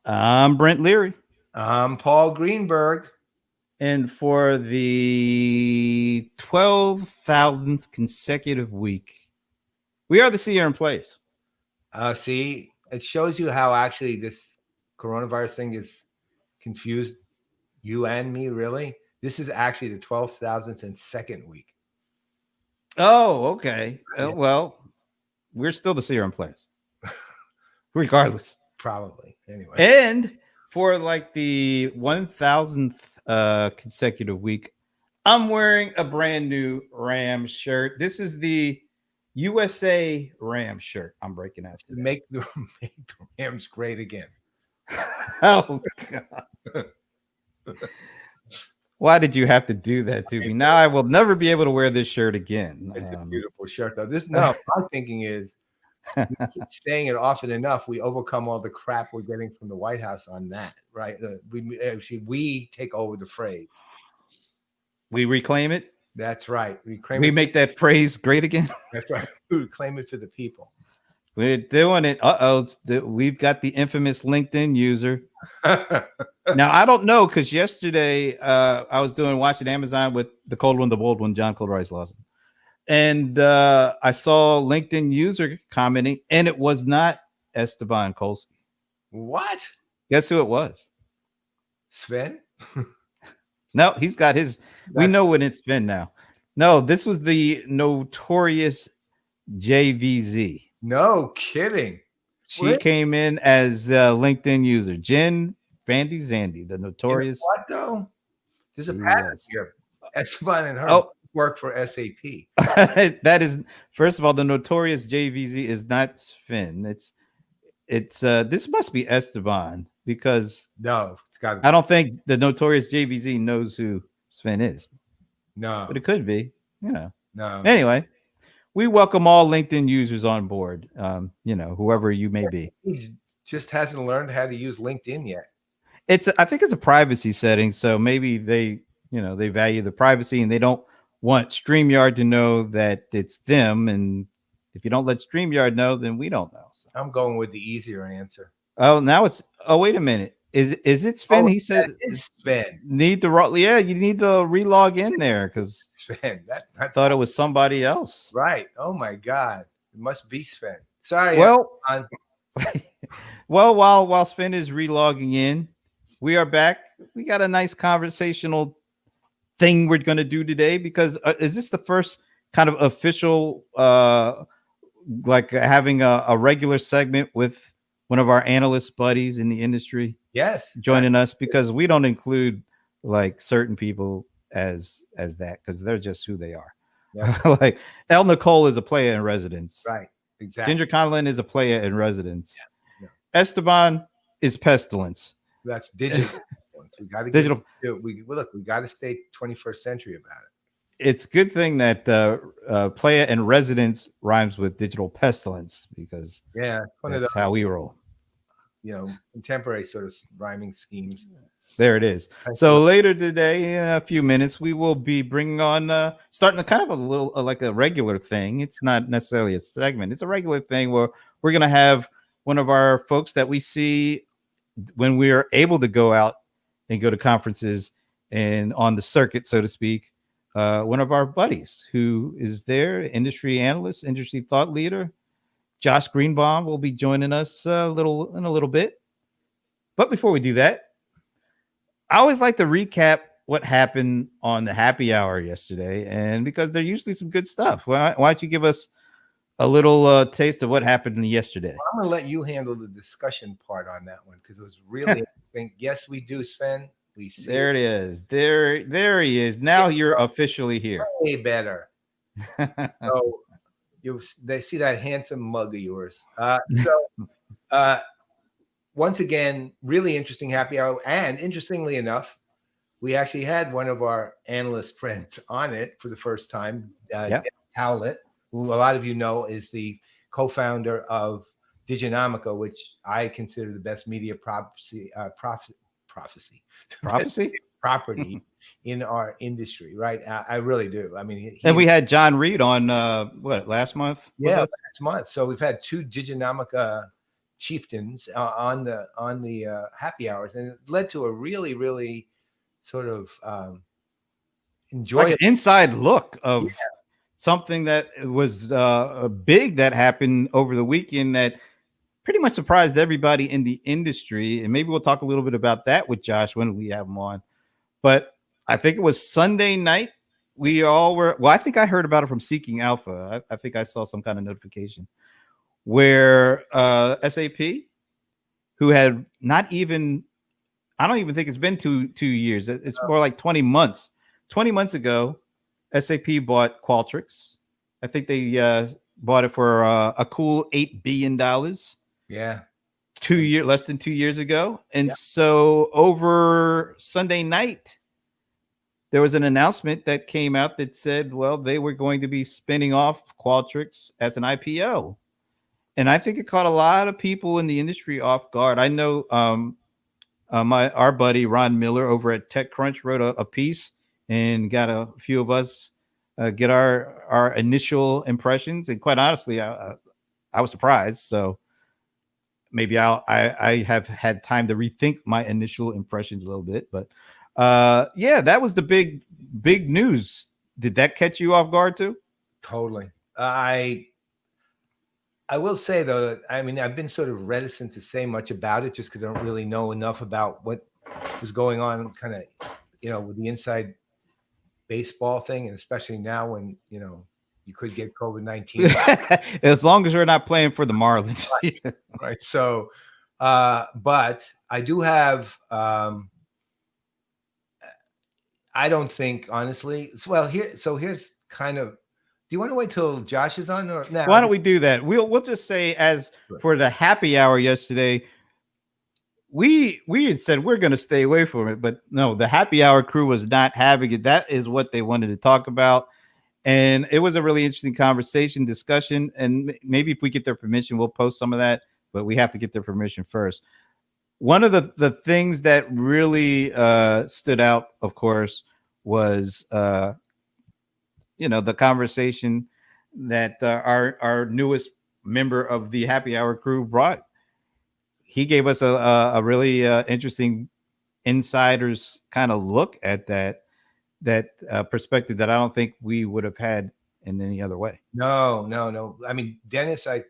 I'm Brent Leary. I'm Paul Greenberg. And for the 12,000th consecutive week, we are the CRM Playaz. See, it shows you how actually this coronavirus thing is confused you and me, really. This is actually the 12,002nd week. Oh, okay. Well, we're still the CRM Playaz, regardless. Probably. Anyway. And for like the 1,000th consecutive week, I'm wearing a brand new Ram shirt. This is the USA Ram shirt I'm breaking out today. Make the Rams great again. Oh, God. Why did you have to do that to me? Now I will never be able to wear this shirt again. It's a beautiful shirt, though. My thinking is, we keep saying it often enough, we overcome all the crap we're getting from the White House on that, right? We take over the phrase. We reclaim it. That's right. We make that phrase great again. That's right. We reclaim it for the people. We're doing it. We've got the infamous LinkedIn user. Now, I don't know, because yesterday I was watching Amazon with the cold one, the bold one, John Cold Rice Lawson. And I saw LinkedIn user commenting, and it was not Esteban Kolsky. What? Guess who it was? Sven? No, he's got his. We know when it's Sven now. No, this was the notorious JVZ. No kidding. She came in as LinkedIn user. Jen Vandy Zandy, the notorious. You know what, though? There's a pattern here. Esteban and her work for SAP. That is, first of all, the notorious JVZ is not Sven. It's this must be Esteban, because no, it's got to be. I don't think the notorious JVZ knows who Sven is. No, but it could be. No. Anyway, we welcome all LinkedIn users on board. Whoever you may be. He just hasn't learned how to use LinkedIn yet. I think it's a privacy setting, so maybe they value the privacy and they don't want StreamYard to know that it's them. And if you don't let StreamYard know, then we don't know. So. I'm going with the easier answer. Oh, now it's. Oh, wait a minute. Is it Sven? He said it's Sven. You need to relog in there, because Sven. I thought it was somebody else. Right. Oh my God. It must be Sven. Sorry. Well, while Sven is relogging in, we are back. We got a nice conversational thing we're going to do today, because is this the first kind of official, like having a regular segment with one of our analyst buddies in the industry? Yes. Joining us, because we don't include like certain people as that, because they're just who they are. Yeah. Like El Nicole is a player in residence. Right. Exactly. Ginger Conlon is a player in residence. Yeah. Esteban is pestilence. That's digital. We got to digital. We got to stay 21st century about it. It's a good thing that player and residence rhymes with digital pestilence, because that's how we roll. Contemporary sort of rhyming schemes. There it is. So later today, in a few minutes, we will be bringing on starting a kind of a little like a regular thing. It's not necessarily a segment. It's a regular thing where we're going to have one of our folks that we see when we are able to go out and go to conferences and on the circuit, so to speak. One of our buddies who is there, industry analyst, industry thought leader, Josh Greenbaum, will be joining us in a little bit. But before we do that, I always like to recap what happened on the happy hour yesterday, and because there's usually some good stuff. Why don't you give us a little taste of what happened yesterday? Well, I'm going to let you handle the discussion part on that one, because it was really interesting. Yes, we do, Sven. We see there it is. There he is. Now you're officially here. Way better. So they see that handsome mug of yours. Once again, really interesting happy hour. And interestingly enough, we actually had one of our analyst friends on it for the first time, Howlett, who a lot of you know is the co-founder of Diginomica, which I consider the best media property in our industry, right? I really do. I mean, and we had John Reed on last month? Yeah, last month. So we've had two Diginomica chieftains on the happy hours, and it led to a really, really sort of enjoyable, like an inside look of something that was big that happened over the weekend that pretty much surprised everybody in the industry. And maybe we'll talk a little bit about that with Josh when we have him on. But I think it was Sunday night. We all were, well, I think I heard about it from Seeking Alpha. I think I saw some kind of notification where SAP, who had not even, I don't even think it's been 2 years. It's more like 20 months. 20 months ago, SAP bought Qualtrics. I think they bought it for a cool $8 billion. Yeah. Less than 2 years ago. And so over Sunday night, there was an announcement that came out that said, well, they were going to be spinning off Qualtrics as an IPO. And I think it caught a lot of people in the industry off guard. I know our buddy Ron Miller over at TechCrunch wrote a piece and got a few of us get our initial impressions. And quite honestly, I was surprised. So maybe I have had time to rethink my initial impressions a little bit. But yeah, that was the big news. Did that catch you off guard too? Totally. I will say though, that, I mean, I've been sort of reticent to say much about it just because I don't really know enough about what was going on, kind of, with the inside baseball thing, and especially now when you could get COVID-19. As long as you're not playing for the Marlins, right? So, but I do have. I don't think honestly. Well, here's kind of. Do you want to wait till Josh is on, or now? Why don't we do that? We'll just say, as for the happy hour yesterday, we had said we're going to stay away from it, but no, the happy hour crew was not having it. That is what they wanted to talk about, and it was a really interesting conversation, discussion, and maybe if we get their permission, we'll post some of that. But we have to get their permission first. One of the things that really stood out, of course, was the conversation that our newest member of the happy hour crew brought. He gave us a really interesting insider's kind of look at that perspective that I don't think we would have had in any other way. No. I mean, Dennis and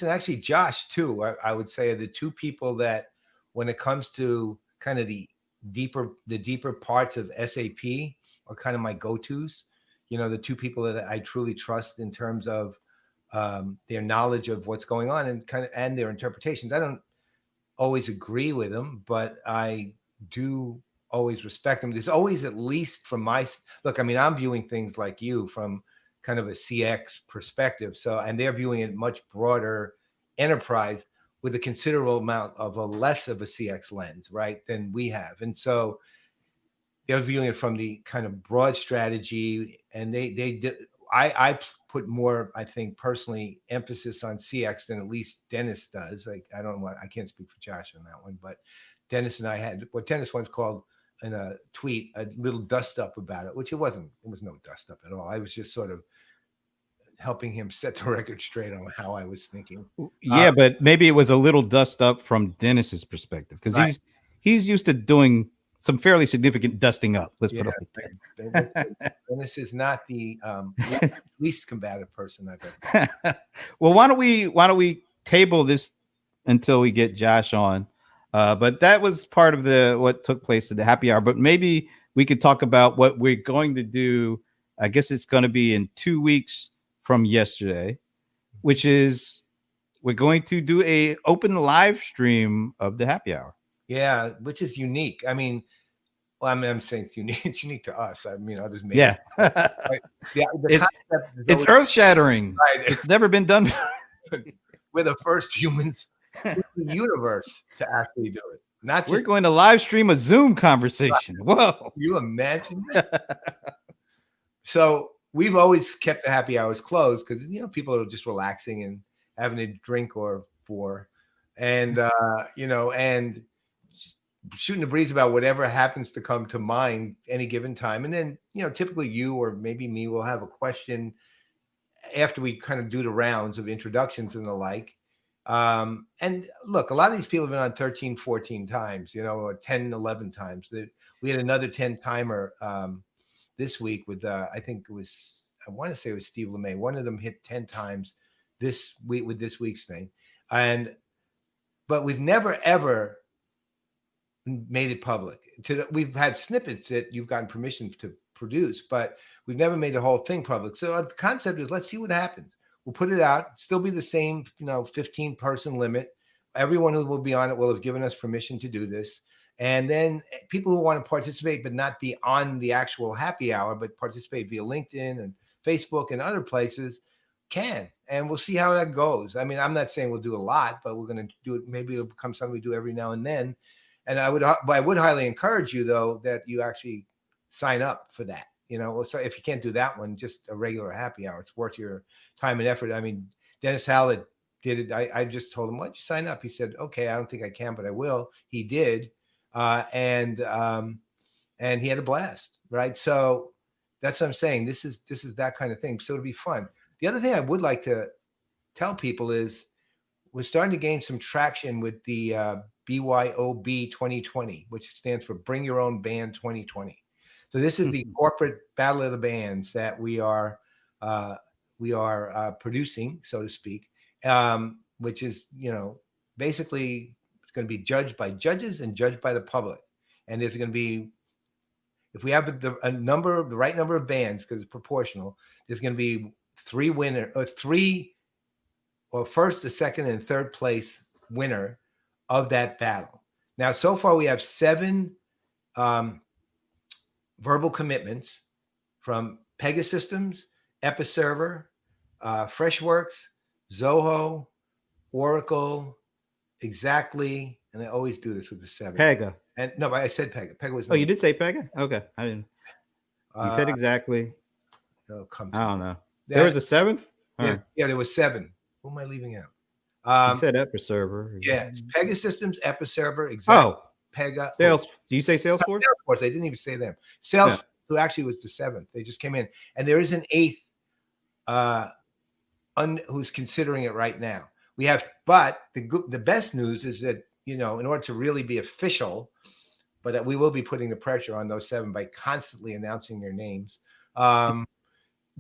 actually Josh too, I would say, are the two people that, when it comes to kind of the deeper parts of SAP, are kind of my go-tos. The two people that I truly trust in terms of their knowledge of what's going on and their interpretations. I don't always agree with them, but I do always respect them. There's always, at least from my look, I mean, I'm viewing things like you from kind of a CX perspective. So, and they're viewing it much broader enterprise with a considerable amount of a less of a CX lens, right, than we have. And so they're viewing it from the kind of broad strategy, and I put more, I think, personally, emphasis on CX than at least Dennis does. Like, I can't speak for Josh on that one, but Dennis and I had what Dennis once called in a tweet a little dust up about it, which it was no dust up at all. I was just sort of helping him set the record straight on how I was thinking. Yeah, but maybe it was a little dust up from Dennis's perspective, because he's used to doing some fairly significant dusting up. Let's put it like that. Dennis is not the least combative person I've ever. Well, why don't we table this until we get Josh on? But that was part of what took place at the happy hour. But maybe we could talk about what we're going to do. I guess it's going to be in 2 weeks from yesterday, which is we're going to do a open live stream of the happy hour. Yeah, which is unique. I mean, I'm saying it's unique. It's unique to us. I mean, others may. Yeah. It's earth shattering. Right. It's never been done. We're the first humans in the universe to actually do it. Not just we're going to live stream a Zoom conversation. Whoa. You imagine that? So we've always kept the happy hours closed because people are just relaxing and having a drink or four, and and shooting the breeze about whatever happens to come to mind any given time. And then typically you or maybe me will have a question after we kind of do the rounds of introductions and the like, And look, a lot of these people have been on 13, 14 times, or 10, 11 times. We had another 10 timer this week with, I want to say it was Steve LeMay. One of them hit 10 times this week with this week's thing. But we've never, ever made it public. We've had snippets that you've gotten permission to produce, but we've never made the whole thing public. So the concept is, let's see what happens. We'll put it out, still be the same, 15-person limit. Everyone who will be on it will have given us permission to do this. And then people who want to participate, but not be on the actual happy hour, but participate via LinkedIn and Facebook and other places can. And we'll see how that goes. I mean, I'm not saying we'll do a lot, but we're going to do it. Maybe it'll become something we do every now and then. And I would highly encourage you, though, that you actually sign up for that. So if you can't do that one, just a regular happy hour, it's worth your time and effort. I mean, Dennis Howlett did it. I just told him, why don't you sign up? He said, okay, I don't think I can, but I will. He did. And he had a blast, right? So that's what I'm saying. This is that kind of thing. So it'll be fun. The other thing I would like to tell people is we're starting to gain some traction with the BYOB 2020, which stands for Bring Your Own Band 2020. So this is the corporate battle of the bands that we are producing, so to speak, which is, basically it's going to be judged by judges and judged by the public. And there's going to be, if we have the right number of bands, because it's proportional, there's going to be first, the second, and third place winner of that battle. Now, so far we have 7 verbal commitments from Pegasystems, Episerver, Freshworks, Zoho, Oracle, Exactly, and I always do this with the 7. Pega. And no, but I said Pega. Pega was. Oh, you did say Pega? Okay, I didn't. You said Exactly. I don't know. There was a 7th. Yeah, there was 7. Who am I leaving out? You said Episerver. Yeah, Pegasystems, Episerver, Exactly. Pega. Sales. Do you say Salesforce? Salesforce. I didn't even say them. Salesforce, who actually was the 7th. They just came in, and there is an 8th who's considering it right now. We have, but the best news is that in order to really be official, but we will be putting the pressure on those 7 by constantly announcing their names.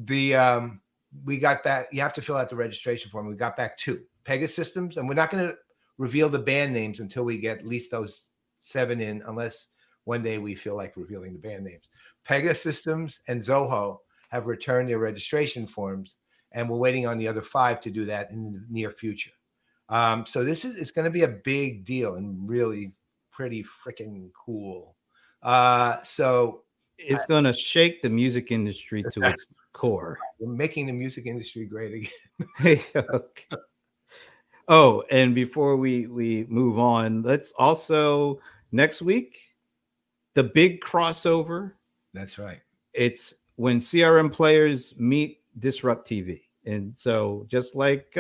We got back. You have to fill out the registration form. We got back 2 Pegasystems, and we're not going to reveal the band names until we get at least those 7 in, unless one day we feel like revealing the band names. Pegasystems and Zoho have returned their registration forms, and we're waiting on the other 5 to do that in the near future. So it's going to be a big deal and really pretty freaking cool. So it's going to shake the music industry to its core. We're making the music industry great again. Okay. Oh, and before we move on, let's also next week, the big crossover. That's right. It's when CRM players meet Disrupt TV. And so just like,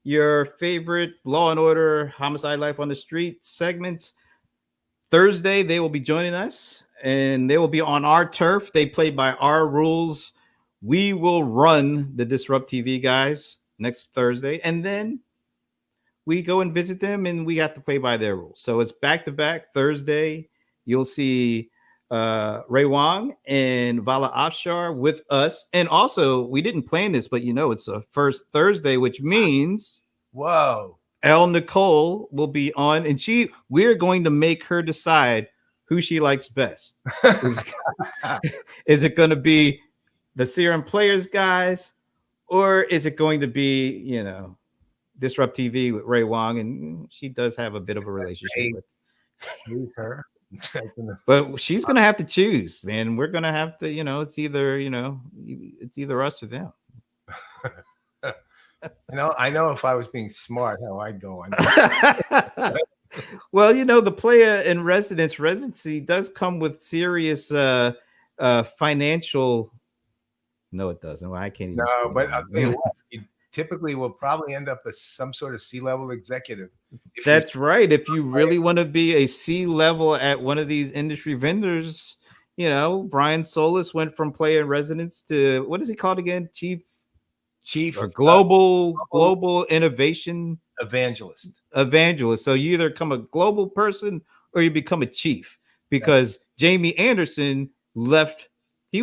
your favorite Law and Order, Homicide Life on the Street segments, Thursday, they will be joining us and they will be on our turf. They play by our rules. We will run the Disrupt TV guys next Thursday. And then we go and visit them and we have to play by their rules. So it's back-to-back. Thursday, you'll see Ray Wang and Vala Afshar with us. And also, we didn't plan this, but it's a first Thursday, which means Elle Nicole will be on, and we're going to make her decide who she likes best. Is it going to be the CRM Players guys, or is it going to be, Disrupt TV with Ray Wang? And she does have a bit of a relationship with her. But she's gonna have to choose, man. We're gonna have to, it's either us or them. I know if I was being smart, how I'd go on. Well, the player in residency does come with serious financial. No, it doesn't. Well, I can't even. No, but I'll tell you what, you typically will probably end up as some sort of C-level executive. That's right. If you really want to be a C-level at one of these industry vendors, Brian Solis went from player in residence to, what is he called again? Chief or global innovation Evangelist. So you either become a global person or you become a chief, because Jamie Anderson left. He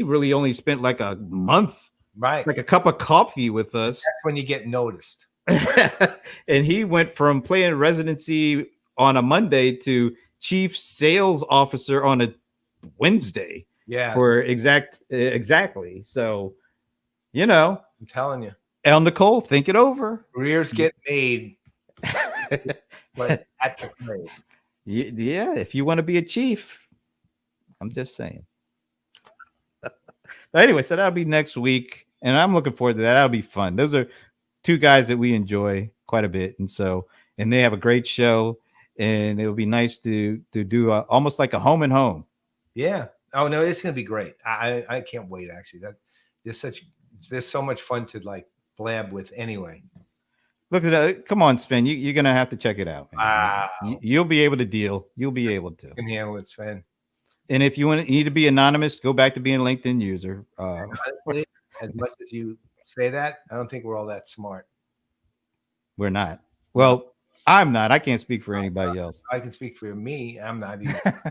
really only spent like a month, right? It's like a cup of coffee with us. That's when you get noticed. And he went from playing residency on a Monday to chief sales officer on a Wednesday. Yeah, for exactly. So, I'm telling you, El Nicole, think it over. Careers get made, but at the place. Yeah, if you want to be a chief, I'm just saying. Anyway, so that'll be next week, and I'm looking forward to that. That'll be fun. Those are two guys that we enjoy quite a bit, and they have a great show, and it'll be nice to do almost like a home and home. Yeah. Oh no, it's gonna be great. I can't wait. Actually, there's so much fun to like blab with anyway. Look at that. Come on, Sven. You're gonna have to check it out, man. Wow. You'll be able to deal. You'll be able to. You can handle it, Sven. And if you need to be anonymous, go back to being a LinkedIn user. Honestly, as much as you say that, I don't think we're all that smart. We're not. Well, I'm not. I can't speak for anybody else. I can speak for me. I'm not either.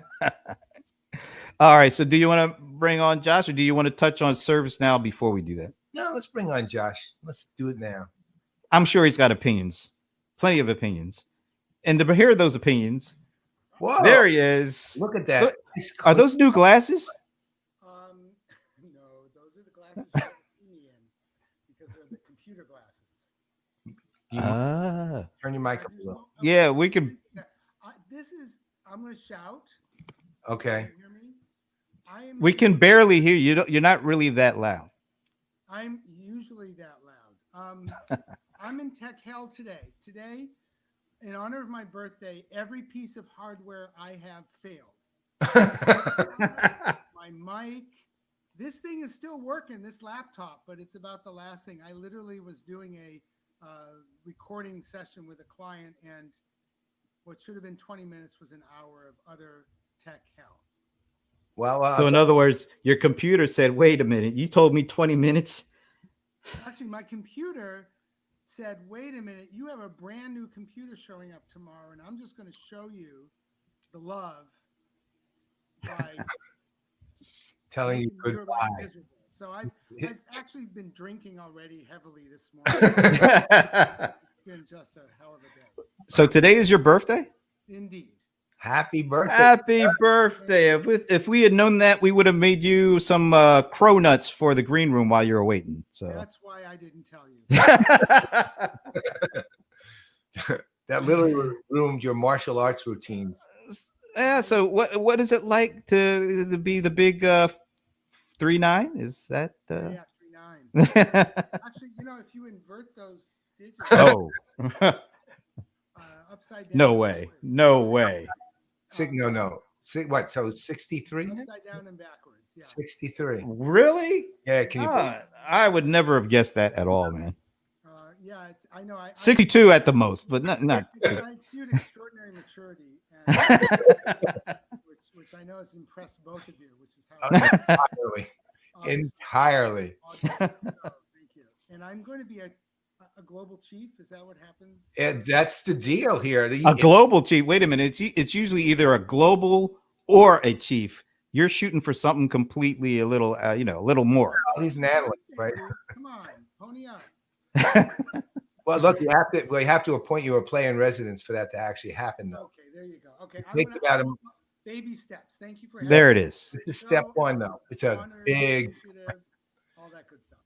All right. So do you want to bring on Josh, or do you want to touch on ServiceNow before we do that? No, let's bring on Josh. Let's do it now. I'm sure he's got opinions, plenty of opinions. And to hear those opinions, whoa, there he is. Look at that. Are those new glasses? No, those are the glasses you see me in, because they're the computer glasses. Turn your mic up a little. Yeah, we can. I'm going to shout. Okay. Can you hear me? We can barely hear you. You're not really that loud. I'm usually that loud. I'm in tech hell today. Today, in honor of my birthday, every piece of hardware I have failed. My mic. This thing is still working, this laptop, but it's about the last thing. I literally was doing a recording session with a client, and what should have been 20 minutes was an hour of utter tech hell. Well, so in other words, your computer said, wait a minute, you told me 20 minutes? Actually, my computer said, wait a minute, you have a brand new computer showing up tomorrow, and I'm just going to show you the love by telling you goodbye. So I've actually been drinking already heavily this morning. It's been just a hell of a day. So today is your birthday? Indeed. Happy birthday. Happy birthday. If we had known that, we would have made you some crow nuts for the green room while you were waiting. So that's why I didn't tell you. That literally ruined your martial arts routines. Yeah, so what is it like to be the big 3-9? Is that Yeah, 3-9. Actually, if you invert those digits upside down. No way. No. What? So 63? Upside down and backwards. Yeah. 63. Really? Yeah. Can you? I would never have guessed that at all, man. Yeah, I know. 62 at the most, but not. I exude extraordinary maturity, and, which I know has impressed both of you. Which is how entirely. Thank you. And I'm going to be a global chief. Is that what happens? Yeah, that's the deal here. A global chief. Wait a minute. It's usually either a global or a chief. You're shooting for something completely a little more. He's an analyst, right? Come on, pony up. Well, look, we have to appoint you a player in residence for that to actually happen, though. Okay, there you go. Okay, think about him. Baby steps. Thank you for there. It is. It's step one, though. It's a big, all that good stuff.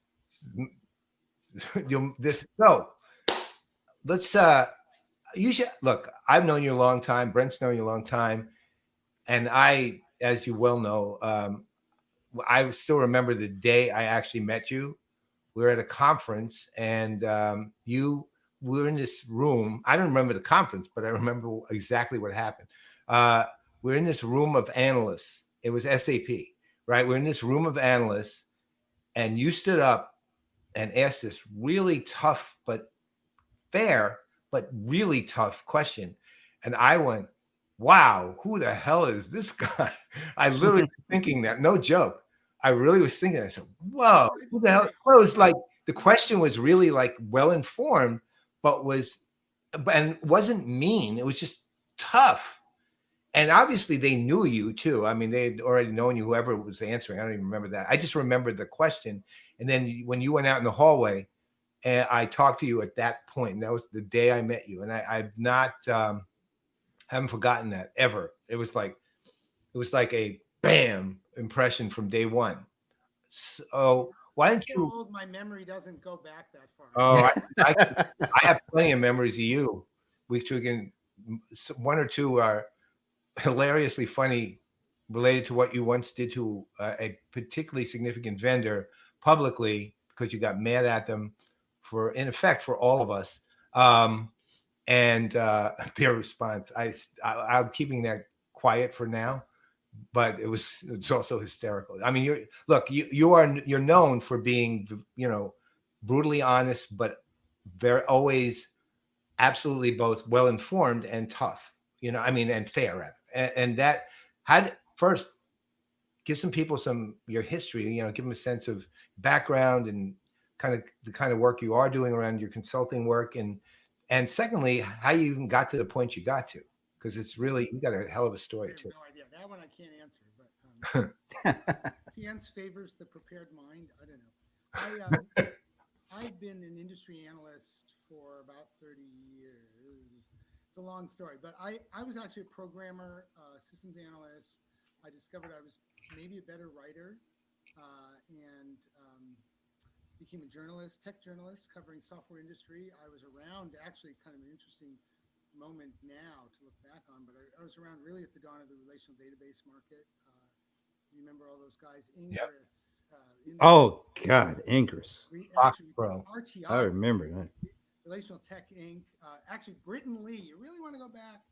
So let's you should look. I've known you a long time. Brent's known you a long time, and I, as you well know, I still remember the day I actually met you. We were at a conference, and we were in this room. I don't remember the conference, but I remember exactly what happened. We're in this room of analysts. It was SAP, right? We're in this room of analysts, and you stood up and asked this really tough but fair but really tough question. And I went, wow, who the hell is this guy? I literally was thinking that, no joke. I really was thinking, I said, whoa, who the hell? Well, it was like, the question was really like well-informed, but was and wasn't mean. It was just tough. And obviously they knew you too. I mean, they'd already known you, whoever was answering. I don't even remember that. I just remembered the question. And then when you went out in the hallway, and I talked to you at that point, and that was the day I met you. And I've not, haven't forgotten that ever. It was like a bam impression from day one. So why don't you? Old, my memory doesn't go back that far. Oh, I have plenty of memories of you. We can, one or two are hilariously funny, related to what you once did to a particularly significant vendor publicly, because you got mad at them for, in effect, for all of us. And their response, I'm keeping that quiet for now, but it's also hysterical. I mean, you're known for being, brutally honest, but very always absolutely both well informed and tough, and fair, rather. And that first give some people your history, give them a sense of background and the kind of work you are doing around your consulting work, and secondly, how you even got to the point you got to, because it's really, you got a hell of a story too. No idea. That one I can't answer, but chance favors the prepared mind. I don't know. I've been an industry analyst for about 30 years. It's a long story, but I was actually a programmer, systems analyst. I discovered I was maybe a better writer, and became a journalist, tech journalist, covering software industry. I was around, actually, kind of an interesting moment now to look back on, but I was around really at the dawn of the relational database market. You remember all those guys? Ingress. Yep. Oh God, Ingress. Bro. RTI. I remember that. Relational Tech Inc. Actually, Britton Lee. You really want to go back?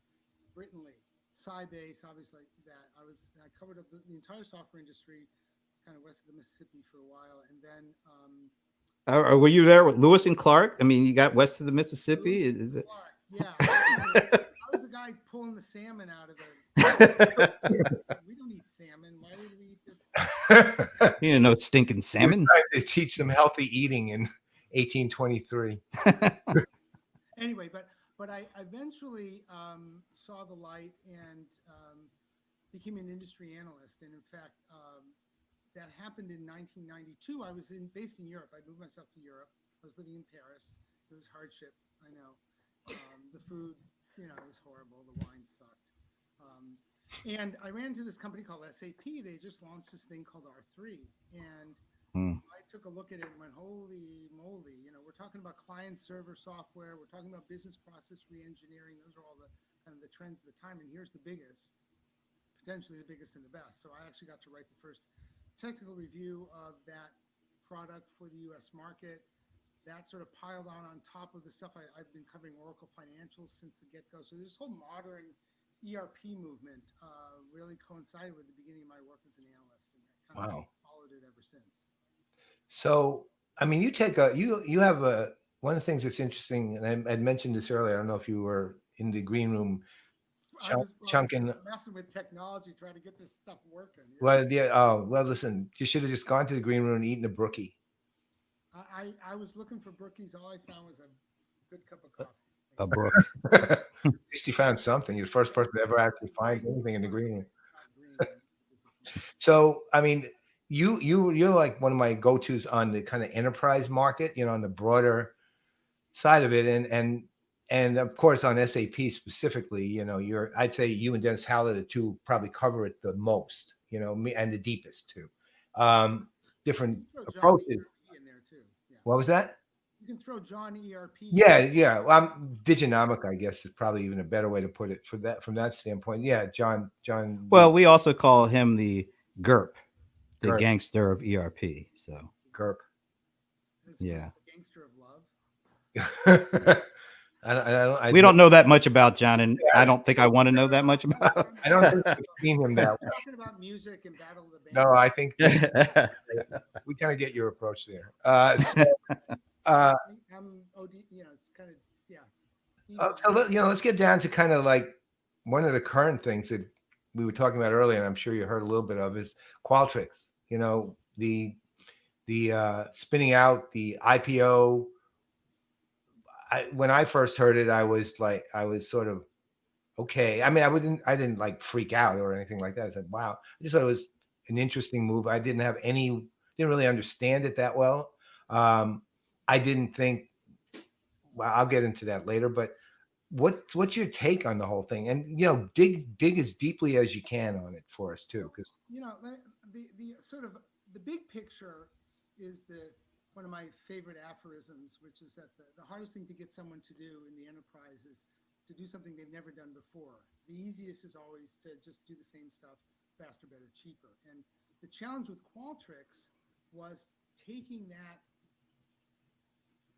Britton Lee. Sybase, obviously that. I covered the entire software industry, kind of west of the Mississippi for a while, and then. Were you there with Lewis and Clark? I mean, you got west of the Mississippi. Is it? Clark. Yeah, I was the guy pulling the salmon out of the. We don't eat salmon. Why would we eat this? You didn't know stinking salmon. To teach them healthy eating in 1823. Anyway, but I eventually saw the light and became an industry analyst. And in fact, that happened in 1992. I was based in Europe. I moved myself to Europe. I was living in Paris. It was hardship. I know. The food, it was horrible. The wine sucked. And I ran into this company called SAP. They just launched this thing called R3. And I took a look at it and went, holy moly. We're talking about client server software. We're talking about business process reengineering. Those are all the kind of the trends of the time. And here's the biggest, potentially the biggest and the best. So I actually got to write the first technical review of that product for the US market. That sort of piled on top of the stuff I've been covering Oracle Financials since the get-go. So this whole modern ERP movement really coincided with the beginning of my work as an analyst, and I kind of followed it ever since. So, I mean, you have one of the things that's interesting, and I'd mentioned this earlier. I don't know if you were in the green room chunking, messing with technology, trying to get this stuff working. Well, yeah. Well, listen, you should have just gone to the green room and eaten a brookie. I was looking for brookies. All I found was a good cup of coffee. A brook. At least you found something. You're the first person to ever actually find anything in the green room. So, I mean, you're like one of my go-tos on the kind of enterprise market, on the broader side of it, and of course on SAP specifically, I'd say you and Dennis Howlett, the two, probably cover it the most, and the deepest too. Different approaches. In there too. Yeah. What was that? You can throw John ERP. Yeah. Diginomic, I guess, is probably even a better way to put it from that standpoint. Yeah, John. Well, we also call him the GURP, the gangster of ERP. So GURP. Yeah. The gangster of love. We don't know that much about John, and I don't think I want to know that much about him. I don't think we've seen him that way. Talking about music and Battle of the Band. No, I think we kind of get your approach there. I'm OD, it's kind of, yeah. So let's get down to kind of like one of the current things that we were talking about earlier, and I'm sure you heard a little bit of, is Qualtrics. The spinning out, the IPO. when I first heard it, I was sort of, okay. I mean, I didn't like freak out or anything like that. I said, wow. I just thought it was an interesting move. I didn't really understand it that well. I didn't think, well, I'll get into that later, but what's your take on the whole thing? And, dig as deeply as you can on it for us too. Cause the sort of the big picture is one of my favorite aphorisms, which is that the hardest thing to get someone to do in the enterprise is to do something they've never done before. The easiest is always to just do the same stuff faster, better, cheaper. And the challenge with Qualtrics was taking that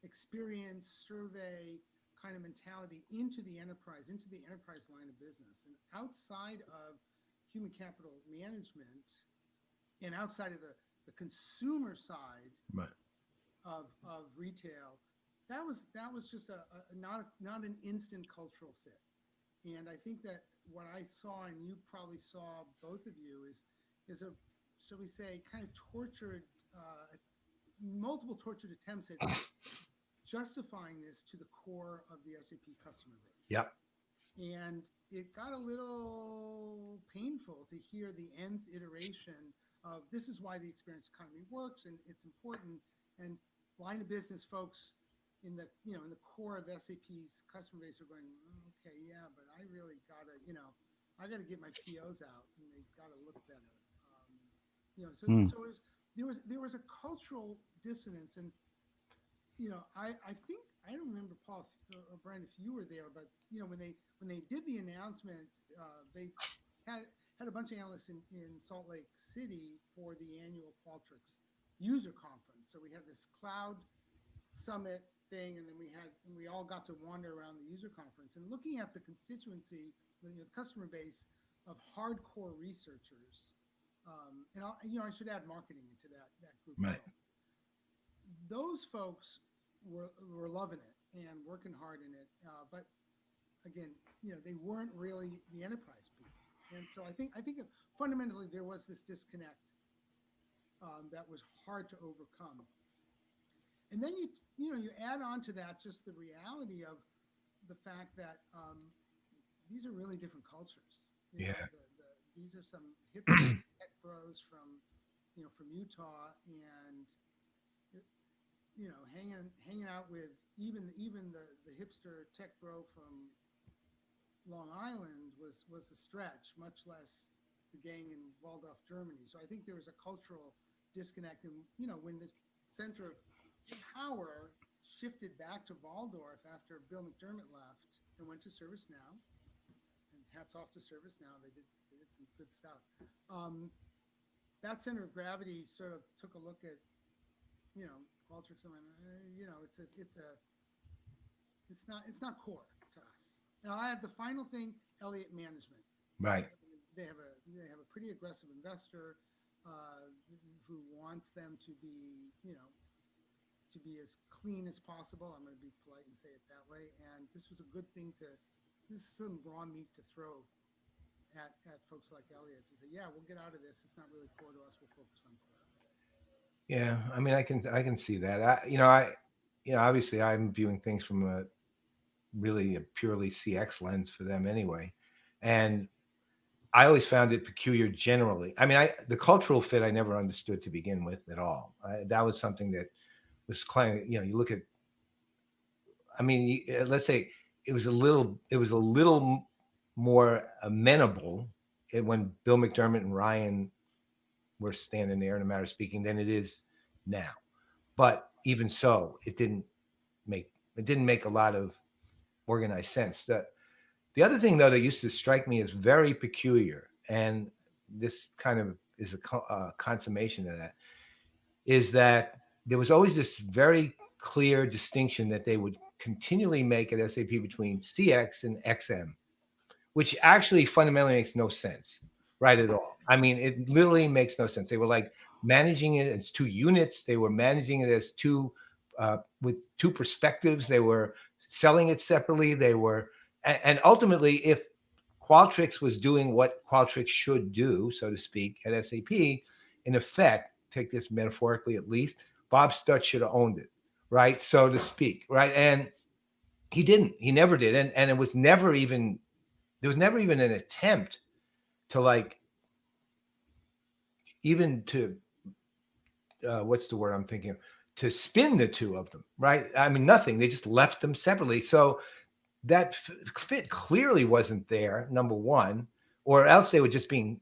experience, survey kind of mentality into the enterprise line of business. And outside of human capital management and outside of the consumer side right. of retail, that was just not an instant cultural fit. And I think that what I saw, and you probably saw, both of you, is a, shall we say, kind of multiple tortured attempts at justifying this to the core of the SAP customer base. Yep. And it got a little painful to hear the nth iteration of, this is why the experience economy works and it's important. And line of business folks in the core of SAP's customer base are going, okay, yeah, but I really gotta, I gotta get my POs out and they've got to look better. So there was a cultural dissonance. And I think, I don't remember, Paul or Brian, if you were there, but when they did the announcement, they had a bunch of analysts in Salt Lake City for the annual Qualtrics user conference. So we had this cloud summit thing, and then we all got to wander around the user conference and looking at the constituency, the customer base of hardcore researchers. And I should add marketing into that group. Right. Those folks were loving it and working hard in it, but again, they weren't really the enterprise people. And so I think fundamentally there was this disconnect that was hard to overcome. And then you add on to that just the reality of the fact that these are really different cultures. These are some hip tech bros from Utah, and hanging out with even the hipster tech bro from Long Island was a stretch, much less the gang in Waldorf, Germany. So I think there was a cultural disconnect. And when the center of power shifted back to Waldorf after Bill McDermott left and went to ServiceNow, and hats off to ServiceNow, they did some good stuff. That center of gravity sort of took a look at Qualtrics and went, it's not core to us. Now I have the final thing, Elliott Management. Right. They have a pretty aggressive investor who wants them to be as clean as possible. I'm going to be polite and say it that way. And this was a good thing this is some raw meat to throw at folks like Elliott to say, yeah, we'll get out of this. It's not really core to us. We'll focus on core. Yeah, I mean, I can see that. Obviously, I'm viewing things from a purely CX lens for them anyway, and I always found it peculiar generally. I mean, the cultural fit I never understood to begin with at all. That was something that was kind of, you look at. I mean, let's say it was a little more amenable when Bill McDermott and Ryan were standing there, in a matter of speaking, than it is now. But even so, it didn't make a lot of organized sense. The other thing, though, that used to strike me as very peculiar, and this kind of is a consummation of that, is that there was always this very clear distinction that they would continually make at SAP between CX and XM, which actually fundamentally makes no sense, right, at all. I mean, it literally makes no sense. They were like managing it as two units. They were managing it as with two perspectives. They were selling it separately. And ultimately, if Qualtrics was doing what Qualtrics should do, so to speak, at SAP, in effect, take this metaphorically at least, Bob Stutz should have owned it, right, so to speak, right? And He didn't. He never did, and it was never even there was never even an attempt to like even to what's the word I'm thinking of, to spin the two of them, right? I mean, nothing. They just left them separately. So that fit clearly wasn't there, number one, or else they were just being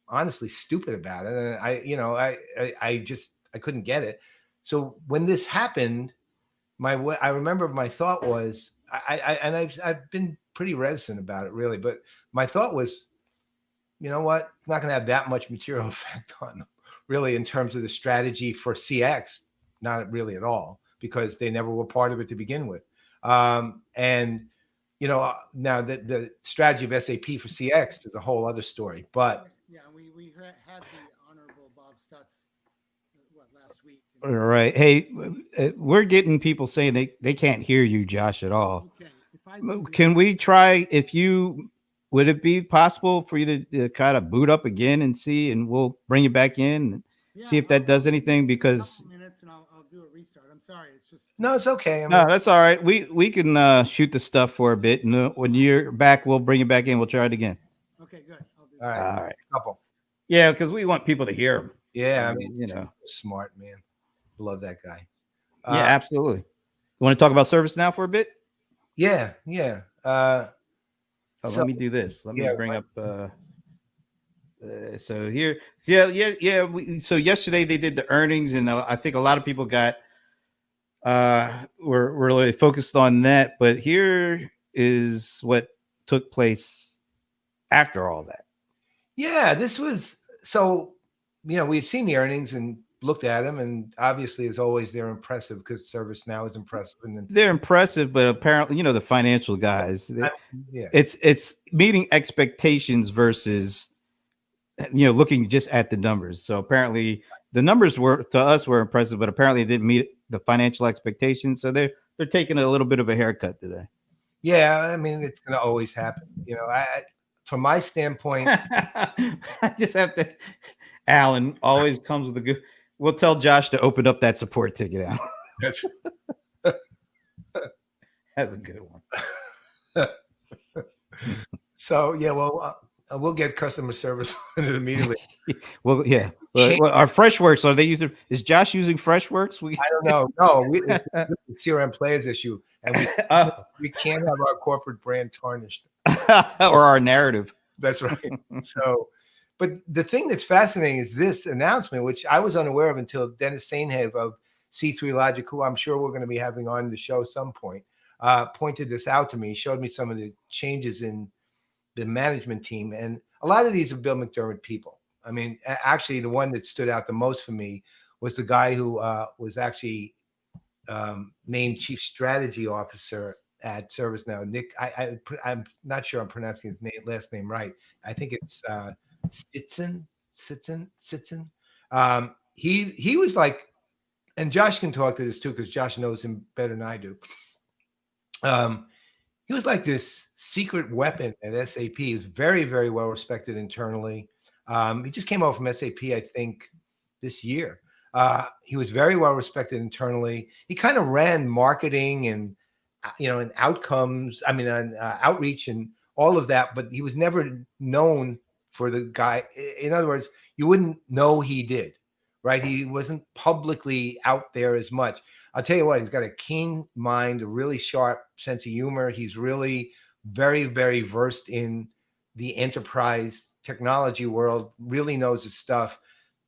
honestly stupid about it. And I couldn't get it. So when this happened, I remember my thought was, I've been pretty reticent about it really, but my thought was, you know what, it's not going to have that much material effect on them really in terms of the strategy for CX, not really at all, because they never were part of it to begin with. And now the strategy of SAP for CX is a whole other story. But yeah, we had the Honorable Bob Stutz last week. All right. Hey, we're getting people saying they can't hear you, Josh, at all. Okay. Can we try? Would it be possible for you to kind of boot up again and see, and we'll bring you back in and see if that does anything? Because a couple minutes and I'll do a restart. I'm sorry. It's just no, it's okay. No, that's all right. We can shoot the stuff for a bit, and when you're back, we'll bring you back in. We'll try it again. Okay, good. I'll do that. All right. Couple. Yeah, because we want people to hear him. Yeah, I mean, smart man. Love that guy. Yeah, absolutely. You want to talk about ServiceNow for a bit? Yeah. Let me do this. Let me bring up. So here, so yesterday they did the earnings, and I think a lot of people got were really focused on that. But here is what took place after all that. Yeah, this was so. We had seen the earnings and looked at them, and obviously, as always, they're impressive because ServiceNow is impressive. And then, they're impressive, but apparently, the financial guys, it's meeting expectations versus, looking just at the numbers. So apparently, the numbers were impressive, but apparently, it didn't meet the financial expectations. So they're taking a little bit of a haircut today. Yeah, I mean, it's going to always happen. From my standpoint, I just have to. Alan always comes with a good. We'll tell Josh to open up that support ticket, Alan. That's a good one. So yeah, well, we'll get customer service on it immediately. Well, yeah. Well, our Freshworks, are they using? Is Josh using Freshworks? I don't know. No, it's the CRM Playaz issue, and we can't have our corporate brand tarnished or our narrative. That's right. So. But the thing that's fascinating is this announcement, which I was unaware of until Dennis Sainhave of C3 Logic, who I'm sure we're going to be having on the show some point, pointed this out to me, showed me some of the changes in the management team. And a lot of these are Bill McDermott people. I mean, actually, the one that stood out the most for me was the guy who was actually named Chief Strategy Officer at ServiceNow. Nick, I'm not sure I'm pronouncing his last name right. I think it's Sitzen. He was like, and Josh can talk to this too because Josh knows him better than I do. He was like this secret weapon at SAP. He was very, very well respected internally. He just came out from SAP, I think, this year. He was very well respected internally. He kind of ran marketing and and outcomes. I mean, outreach and all of that, but he was never known for the guy. In other words, you wouldn't know he did, right? He wasn't publicly out there as much. I'll tell you what, he's got a keen mind, a really sharp sense of humor. He's really very, very versed in the enterprise technology world, really knows his stuff.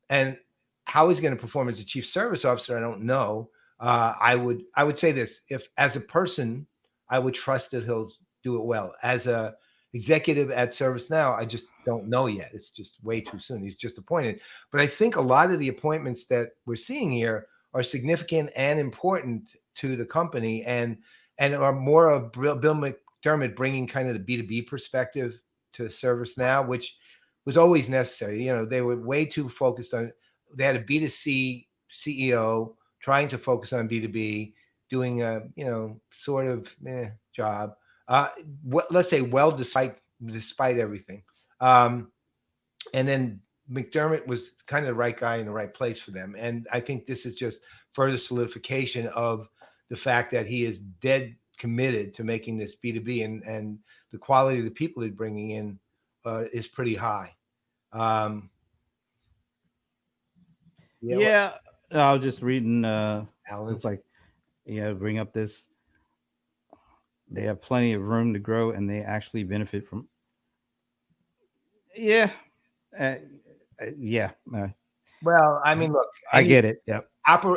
And how he's going to perform as a chief service officer, I don't know. I would say this, if as a person, I would trust that he'll do it well. As a executive at ServiceNow, I just don't know yet. It's just way too soon. He's just appointed. But I think a lot of the appointments that we're seeing here are significant and important to the company and are more of Bill McDermott bringing kind of the B2B perspective to ServiceNow, which was always necessary. They were way too focused on, they had a B2C CEO trying to focus on B2B, doing a, sort of job. Let's say despite everything. And then McDermott was kind of the right guy in the right place for them. And I think this is just further solidification of the fact that he is dead committed to making this B2B, and the quality of the people they're bringing in is pretty high. Yeah, I was just reading. Alan, It's like, bring up this. They have plenty of room to grow, and they actually benefit from. Yeah, yeah. well, I mean, look, I get it. Yep.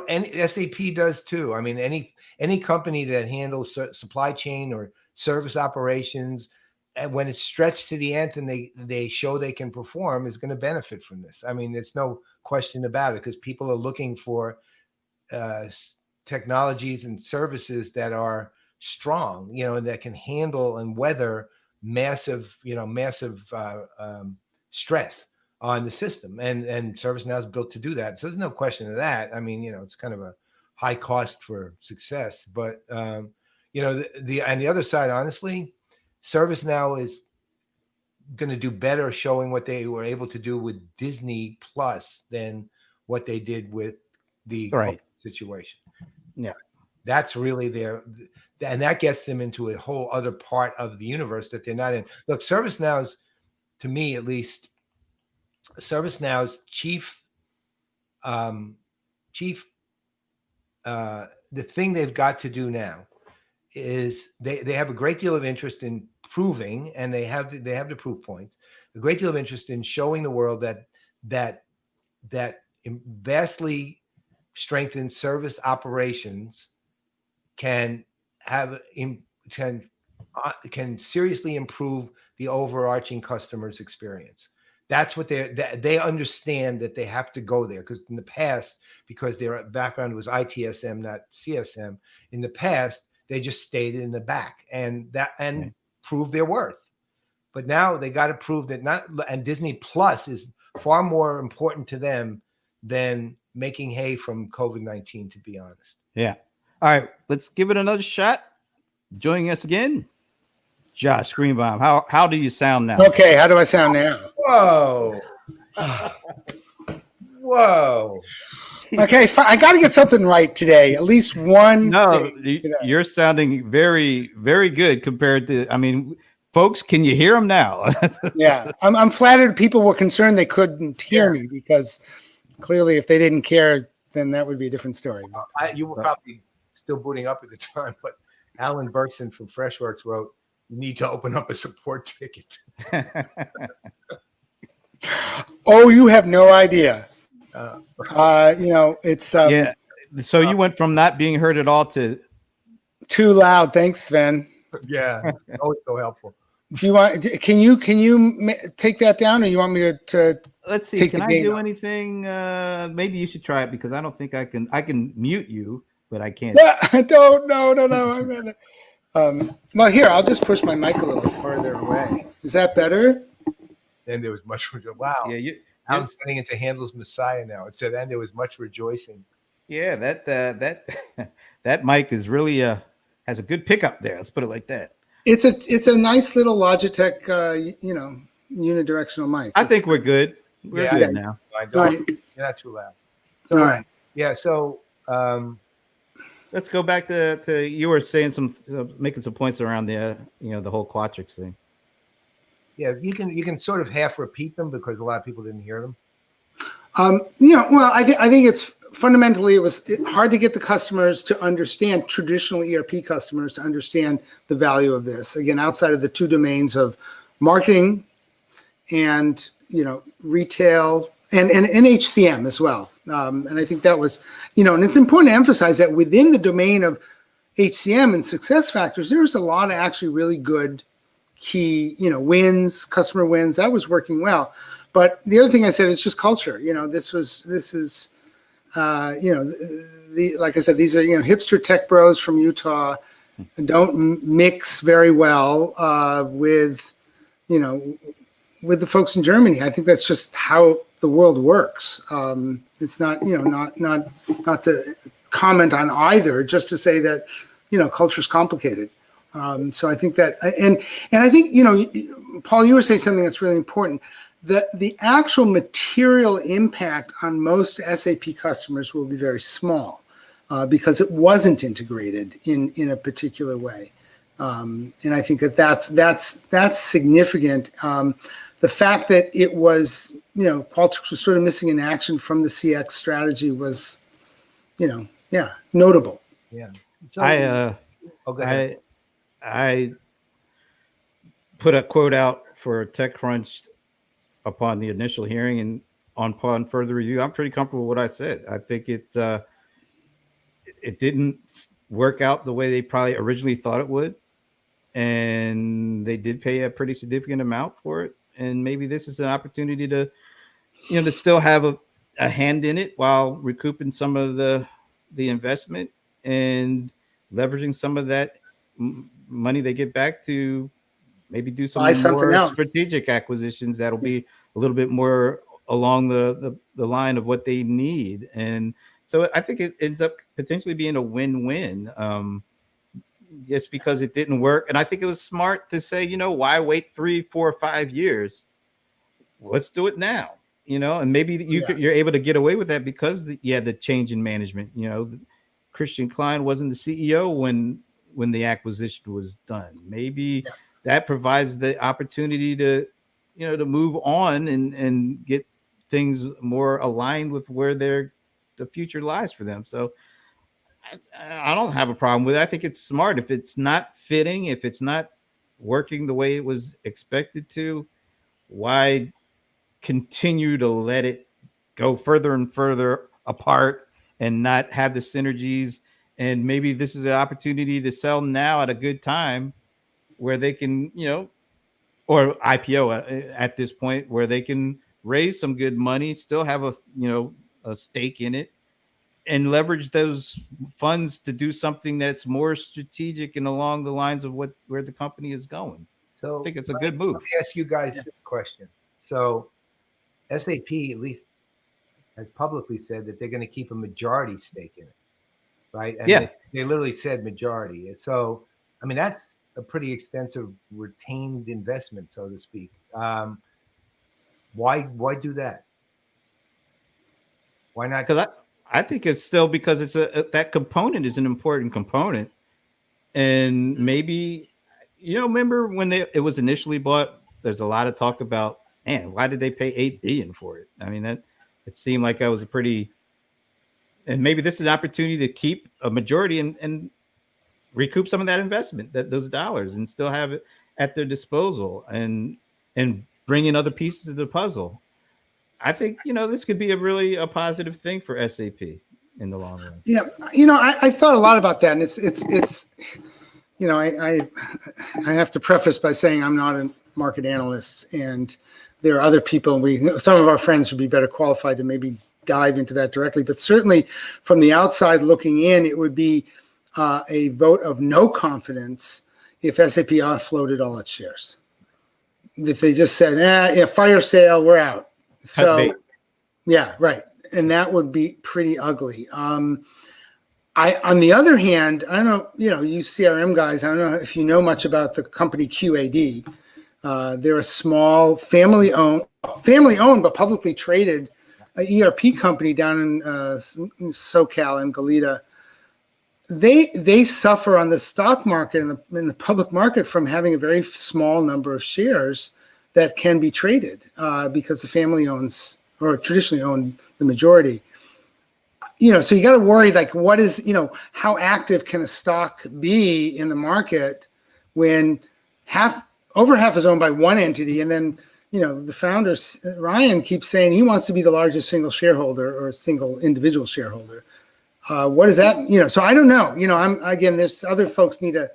And SAP does too. I mean, any company that handles supply chain or service operations, and when it's stretched to the end and they show they can perform, is going to benefit from this. I mean, there's no question about it, because people are looking for technologies and services that are strong, and that can handle and weather massive stress on the system, and ServiceNow is built to do that. So there's no question of that. I mean, it's kind of a high cost for success, but and the other side, honestly, ServiceNow is going to do better showing what they were able to do with Disney Plus than what they did with the right situation. Yeah, that's really and that gets them into a whole other part of the universe that they're not in. Look, ServiceNow's, to me at least, ServiceNow's the thing they've got to do now is they have a great deal of interest in proving, and they have the proof points, a great deal of interest in showing the world that vastly strengthened service operations can seriously improve the overarching customer's experience. That's what they understand, that they have to go there, because in the past, because their background was ITSM, not CSM, in the past they just stayed in the back and proved their worth. But now they got to prove that and Disney Plus is far more important to them than making hay from COVID-19, to be honest. Yeah. All right, let's give it another shot. Joining us again, Josh Greenbaum. How do you sound now? Okay, how do I sound now? Whoa. Whoa. Okay, I got to get something right today. At least one. No, you're sounding very, very good compared to, folks, can you hear him now? Yeah, I'm flattered people were concerned they couldn't hear me, because clearly if they didn't care, then that would be a different story. You were probably still booting up at the time, but Alan Berkson from Freshworks wrote, "You need to open up a support ticket." Oh, you have no idea. It's yeah. So you went from not being heard at all to too loud. Thanks, Sven. Yeah, always so helpful. Do you want? Can you take that down, or you want me to? Let's see. Can I do anything? Maybe you should try it, because I don't think I can. I can mute you, but I can't. No. Well, here, I'll just push my mic a little further away. Is that better? And there was much wow. Yeah, I'm getting into Handel's Messiah now. It said, and there was much rejoicing. Yeah, that mic is really has a good pickup there. Let's put it like that. It's a nice little Logitech, unidirectional mic. I think we're good. We're good now. You're not too loud. All right. Yeah. So let's go back to you were saying making some points around the the whole Qualtrics thing. Yeah, you can sort of half repeat them, because a lot of people didn't hear them. Well, I think it's fundamentally, it was hard to get the customers to understand, traditional ERP customers to understand the value of this. Again, outside of the two domains of marketing and retail and HCM as well. And I think that was, and it's important to emphasize that within the domain of HCM and success factors, there was a lot of actually really good key, wins, customer wins. That was working well. But the other thing I said is just culture. This is, like I said, these are, hipster tech bros from Utah, don't mix very well with the folks in Germany. I think that's just how the world works. It's not, not to comment on either, just to say that, culture is complicated. So I think that, and I think, Paul, you were saying something that's really important. The actual material impact on most SAP customers will be very small. because it wasn't integrated in a particular way. And I think that's significant. The fact that it was, Qualtrics was sort of missing in action from the CX strategy was, notable. Yeah. So, go ahead. I put a quote out for TechCrunch upon the initial hearing, and upon further review, I'm pretty comfortable with what I said. I think it didn't work out the way they probably originally thought it would, and they did pay a pretty significant amount for it. And maybe this is an opportunity to, to still have a hand in it while recouping some of the investment and leveraging some of that money they get back to maybe do some more strategic acquisitions that'll be a little bit more along the line of what they need. And so I think it ends up potentially being a win-win, just because it didn't work. And I think it was smart to say, why wait 3, 4, 5 years? Let's do it now, and maybe you're able to get away with that because the change in management. Christian Klein wasn't the CEO when the acquisition was done. Maybe that provides the opportunity to move on and get things more aligned with where the future lies for them. So I don't have a problem with it. I think it's smart. If it's not fitting, if it's not working the way it was expected to, why continue to let it go further and further apart and not have the synergies? And maybe this is an opportunity to sell now at a good time where they can, or IPO at this point where they can raise some good money, still have a stake in it, and leverage those funds to do something that's more strategic and along the lines of where the company is going. So I think it's a good move. Let me ask you guys a question. So SAP at least has publicly said that they're going to keep a majority stake in it, right? And they literally said majority. And so, I mean, that's a pretty extensive retained investment, so to speak. Why do that? Why not? Because I think it's still because it's that component is an important component, and maybe remember when it was initially bought? There's a lot of talk about, man, why did they pay $8 billion for it? I mean, it seemed like that was a pretty, and maybe this is an opportunity to keep a majority and recoup some of that investment, those dollars, and still have it at their disposal and bring in other pieces of the puzzle. I think, this could be a positive thing for SAP in the long run. Yeah. I thought a lot about that, and it's I have to preface by saying I'm not a market analyst, and there are other people, some of our friends would be better qualified to maybe dive into that directly, but certainly from the outside looking in, it would be a vote of no confidence if SAP offloaded all its shares. If they just said, fire sale, we're out. So, yeah, right. And that would be pretty ugly. On the other hand, I don't know, you CRM guys, I don't know if you know much about the company QAD. They're a small family-owned, but publicly traded ERP company down in SoCal and Goleta. They suffer on the stock market and in the public market from having a very small number of shares that can be traded because the family owns or traditionally owned the majority. So you got to worry, like, what is, how active can a stock be in the market when over half is owned by one entity, and then the founder Ryan keeps saying he wants to be the largest single shareholder or single individual shareholder. What is that? So I don't know. There's other folks need to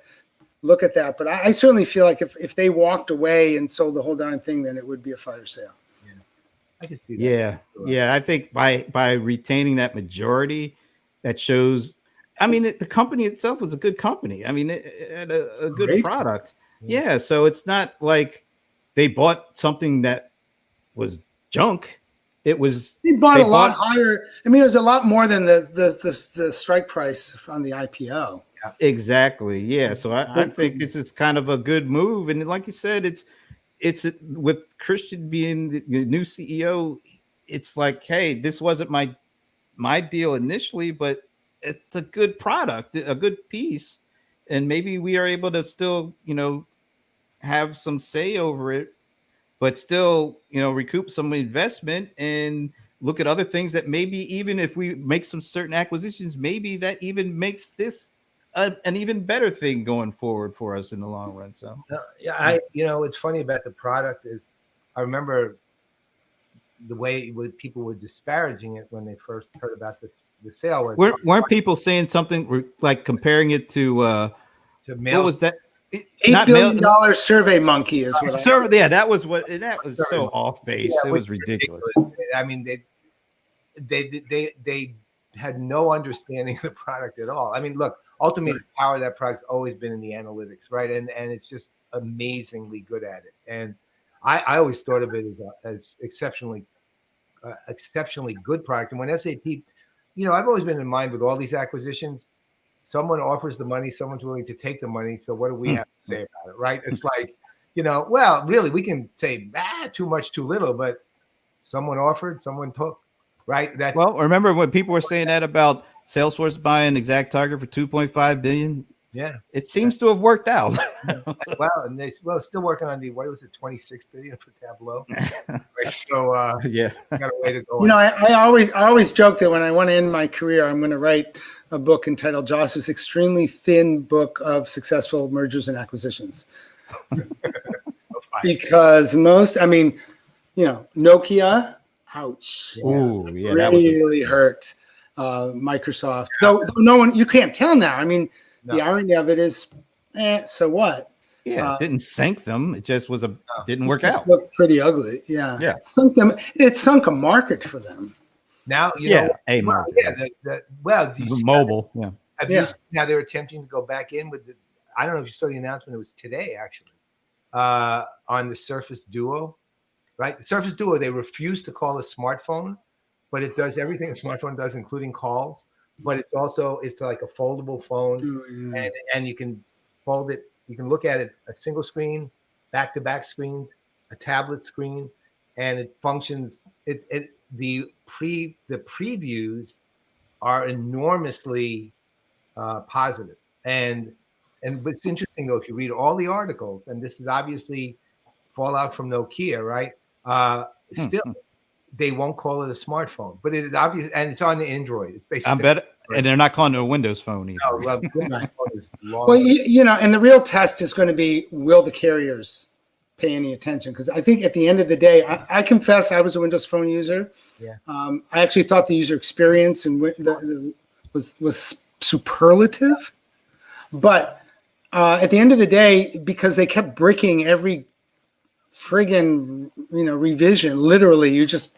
look at that, but I certainly feel like if they walked away and sold the whole darn thing, then it would be a fire sale. Yeah, I can see that. Yeah. I think by retaining that majority, that shows. I mean, the company itself was a good company. I mean, it had a good product. Yeah, so it's not like they bought something that was junk. It was they bought a lot higher. I mean, it was a lot more than the strike price on the IPO. Exactly. Yeah. So I think this is kind of a good move. And like you said, it's with Christian being the new CEO, it's like, hey, this wasn't my deal initially, but it's a good product, a good piece, and maybe we are able to still, have some say over it, but still, recoup some investment and look at other things that maybe even if we make some certain acquisitions, maybe that even makes this an even better thing going forward for us in the long run. So yeah, what's funny about the product is I remember the way people were disparaging it when they first heard about the sale. Weren't people saying something like comparing it to mail? What was that? $8 billion Survey Monkey is what yeah, that was so off base. Yeah, it was ridiculous. I mean, they had no understanding of the product at all. I mean, look, ultimately, the power of that product's always been in the analytics, right? And it's just amazingly good at it. And I always thought of it as exceptionally good product. And when SAP, I've always been in mind with all these acquisitions, someone offers the money, someone's willing to take the money. So what do we have to say about it, right? It's like, well, really, we can say, too much, too little, but someone offered, someone took, right? Well, remember when people were saying that about Salesforce buying ExactTarget for $2.5 billion? Yeah, it seems to have worked out. Well, and still working on what was it, 26 billion for Tableau? So yeah, got a way to go. I always joke that when I want to end my career, I'm going to write a book entitled Josh's Extremely Thin Book of Successful Mergers and Acquisitions. Because Nokia, ouch. Ooh, yeah, that really hurt Microsoft. Though no one, you can't tell now. I mean, the irony of it is, so what? Yeah, it didn't sink them. It just didn't work out. Looked pretty ugly. Yeah. Yeah. Sunk them. It sunk a market for them. Now, a market. Do you see mobile. Yeah. Have you seen how they're attempting to go back in with I don't know if you saw the announcement. It was today, actually, on the Surface Duo, right? The Surface Duo, they refuse to call a smartphone, but it does everything a smartphone does, including calls. But it's like a foldable phone, and you can fold it. You can look at it, a single screen, back-to-back screens, a tablet screen, and it functions. The previews are enormously positive. And what's interesting though, if you read all the articles, and this is obviously fallout from Nokia, right? Still, they won't call it a smartphone, but it is obvious, and it's on Android. It's based. I bet, and they're not calling it a Windows phone either. No, well, and the real test is going to be, will the carriers pay any attention? Because I think at the end of the day, I confess I was a Windows Phone user. Yeah. I actually thought the user experience was superlative, but at the end of the day, because they kept bricking every friggin' revision, literally, you just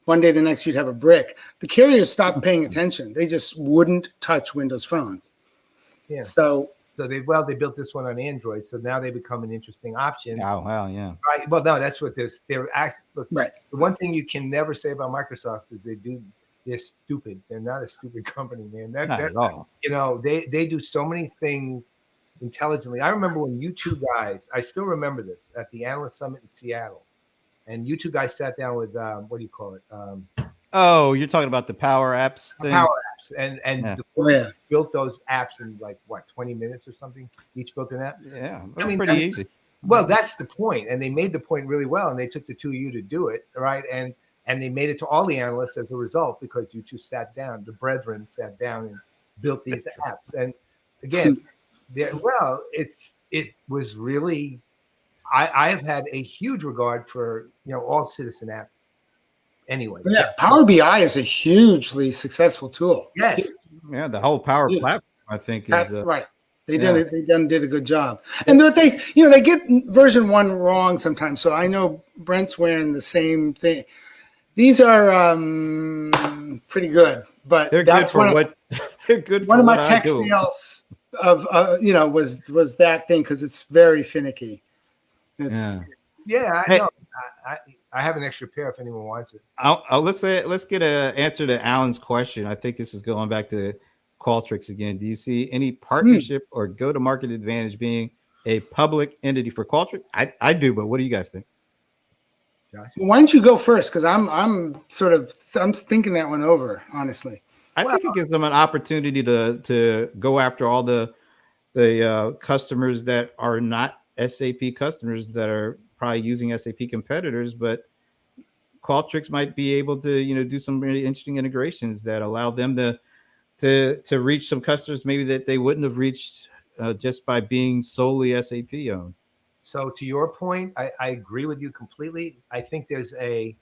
one day the next you'd have a brick. The carriers stopped paying attention. They just wouldn't touch Windows phones. Yeah. So they built this one on Android, so now they become an interesting option. Oh wow, yeah. Right. Well, no, that's what they're right. The one thing you can never say about Microsoft is they're stupid. They're not a stupid company, man. Not at all. They do so many things intelligently. I remember when you two guys, I still remember this, at the Analyst Summit in Seattle, and you two guys sat down with what do you call it? Oh, you're talking about the Power Apps thing? Power Apps. And built those apps in 20 minutes or something? Each built an app? Yeah, pretty easy. Well, that's the point. And they made the point really well, and they took the two of you to do it, right? And they made it to all the analysts as a result, because you two sat down, the brethren sat down and built these apps. And again, it was really, I have had a huge regard for, all citizen apps. Anyway. Yeah, Power BI is a hugely successful tool. Yes. Yeah, the whole Power Platform, I think, is right. They did a good job. And they get version 1 wrong sometimes. So I know Brent's wearing the same thing. These are pretty good, but they're good for what they're good for. One of my tech fails was that thing, because it's very finicky. I know. I have an extra pair if anyone wants it. Let's get an answer to Alan's question. I think this is going back to Qualtrics again. Do you see any partnership or go-to-market advantage being a public entity for Qualtrics? I do, but what do you guys think? Josh? Why don't you go first? Because I'm thinking that one over, honestly. I think it gives them an opportunity to go after all the customers that are not SAP customers that are probably using SAP competitors, but Qualtrics might be able to, do some really interesting integrations that allow them to reach some customers maybe that they wouldn't have reached just by being solely SAP owned. So to your point, I agree with you completely. I think there's a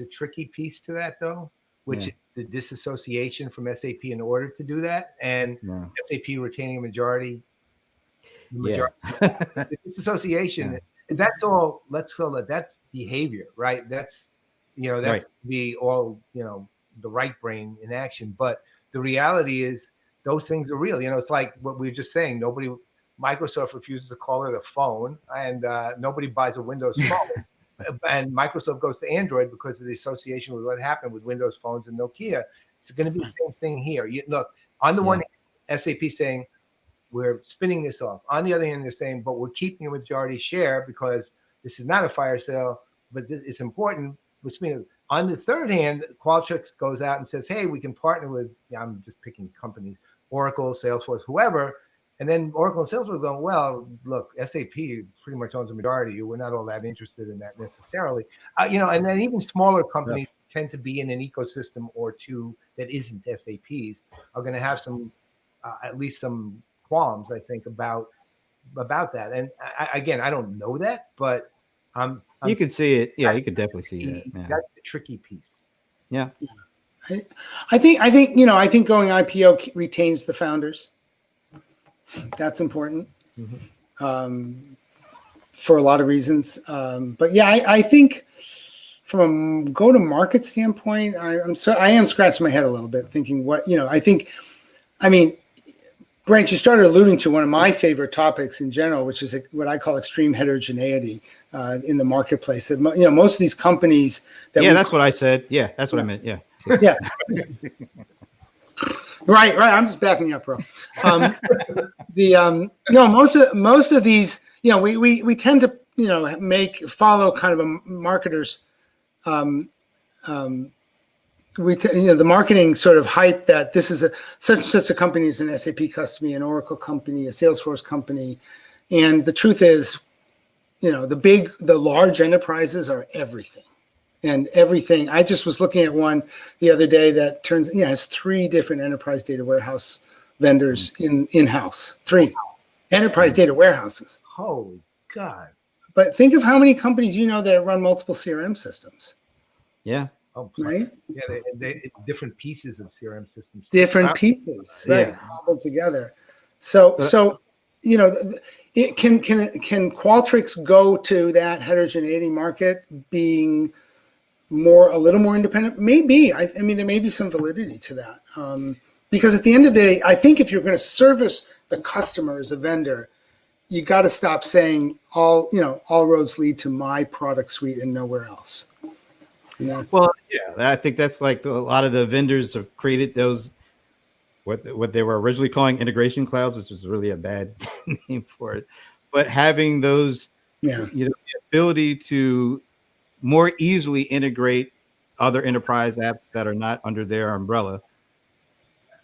tricky piece to that though, which is the disassociation from SAP in order to do that, and SAP retaining a majority. The disassociation. That's all. Let's call it. That's behavior, right? That's that's be all the right brain in action. But the reality is those things are real. It's like what we were just saying. Microsoft refuses to call it a phone, and nobody buys a Windows phone. And Microsoft goes to Android because of the association with what happened with Windows phones and Nokia. It's going to be the same thing here. Look, on the one hand, SAP saying we're spinning this off. On the other hand, they're saying, but we're keeping a majority share because this is not a fire sale, but it's important. On the third hand, Qualtrics goes out and says, hey, we can partner with, I'm just picking companies, Oracle, Salesforce, whoever. And then Oracle and Salesforce go, well, look, SAP pretty much owns a majority. We're not all that interested in that necessarily. And then even smaller companies tend to be in an ecosystem or two that isn't SAP's, are going to have some, at least some qualms, I think, about that. And again, I don't know that, but you can see it. Yeah, you could definitely see that. Yeah. That's the tricky piece. Yeah. I think going IPO retains the founders. That's important for a lot of reasons. But yeah, I think from a go-to-market standpoint, I am scratching my head a little bit, thinking Brent, you started alluding to one of my favorite topics in general, which is what I call extreme heterogeneity in the marketplace. Most of these companies that's what I said. Yeah, that's what I meant. Yeah. Yeah. Right. I'm just backing you up, bro. Most of these, we tend to follow kind of a marketer's the marketing sort of hype that this is such a company as an SAP company, an Oracle company, a Salesforce company. And the truth is, the large enterprises are everything. And everything. I just was looking at one the other day that has 3 different enterprise data warehouse vendors in-house. 3 enterprise data warehouses. Holy God. But think of how many companies that run multiple CRM systems. Yeah. Oh, right. Yeah, they different pieces of CRM systems. Different pieces, right? Cobbled together. So it can Qualtrics go to that heterogeneity market being a little more independent? Maybe. I mean, there may be some validity to that. Because at the end of the day, I think if you're going to service the customer as a vendor, you got to stop saying all roads lead to my product suite and nowhere else. I think that's like a lot of the vendors have created those what they were originally calling integration clouds, which is really a bad name for it. But having those, the ability to more easily integrate other enterprise apps that are not under their umbrella.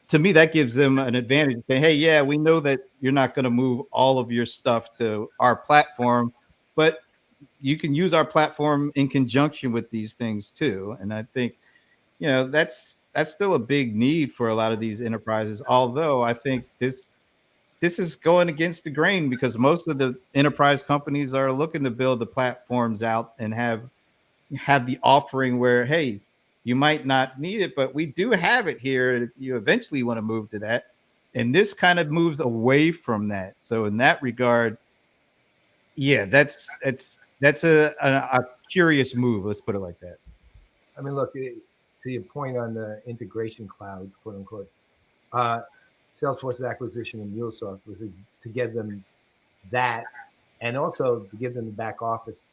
To me, that gives them an advantage. Saying, hey, yeah, we know that you're not going to move all of your stuff to our platform, but you can use our platform in conjunction with these things too. And I think, that's still a big need for a lot of these enterprises. Although I think this is going against the grain because most of the enterprise companies are looking to build the platforms out and have the offering where, hey, you might not need it, but we do have it here if you eventually want to move to that. And this kind of moves away from that. So in that regard, that's a curious move. Let's put it like that. I mean, look, to your point on the integration cloud, quote unquote, Salesforce's acquisition of MuleSoft was to give them that, and also to give them the back office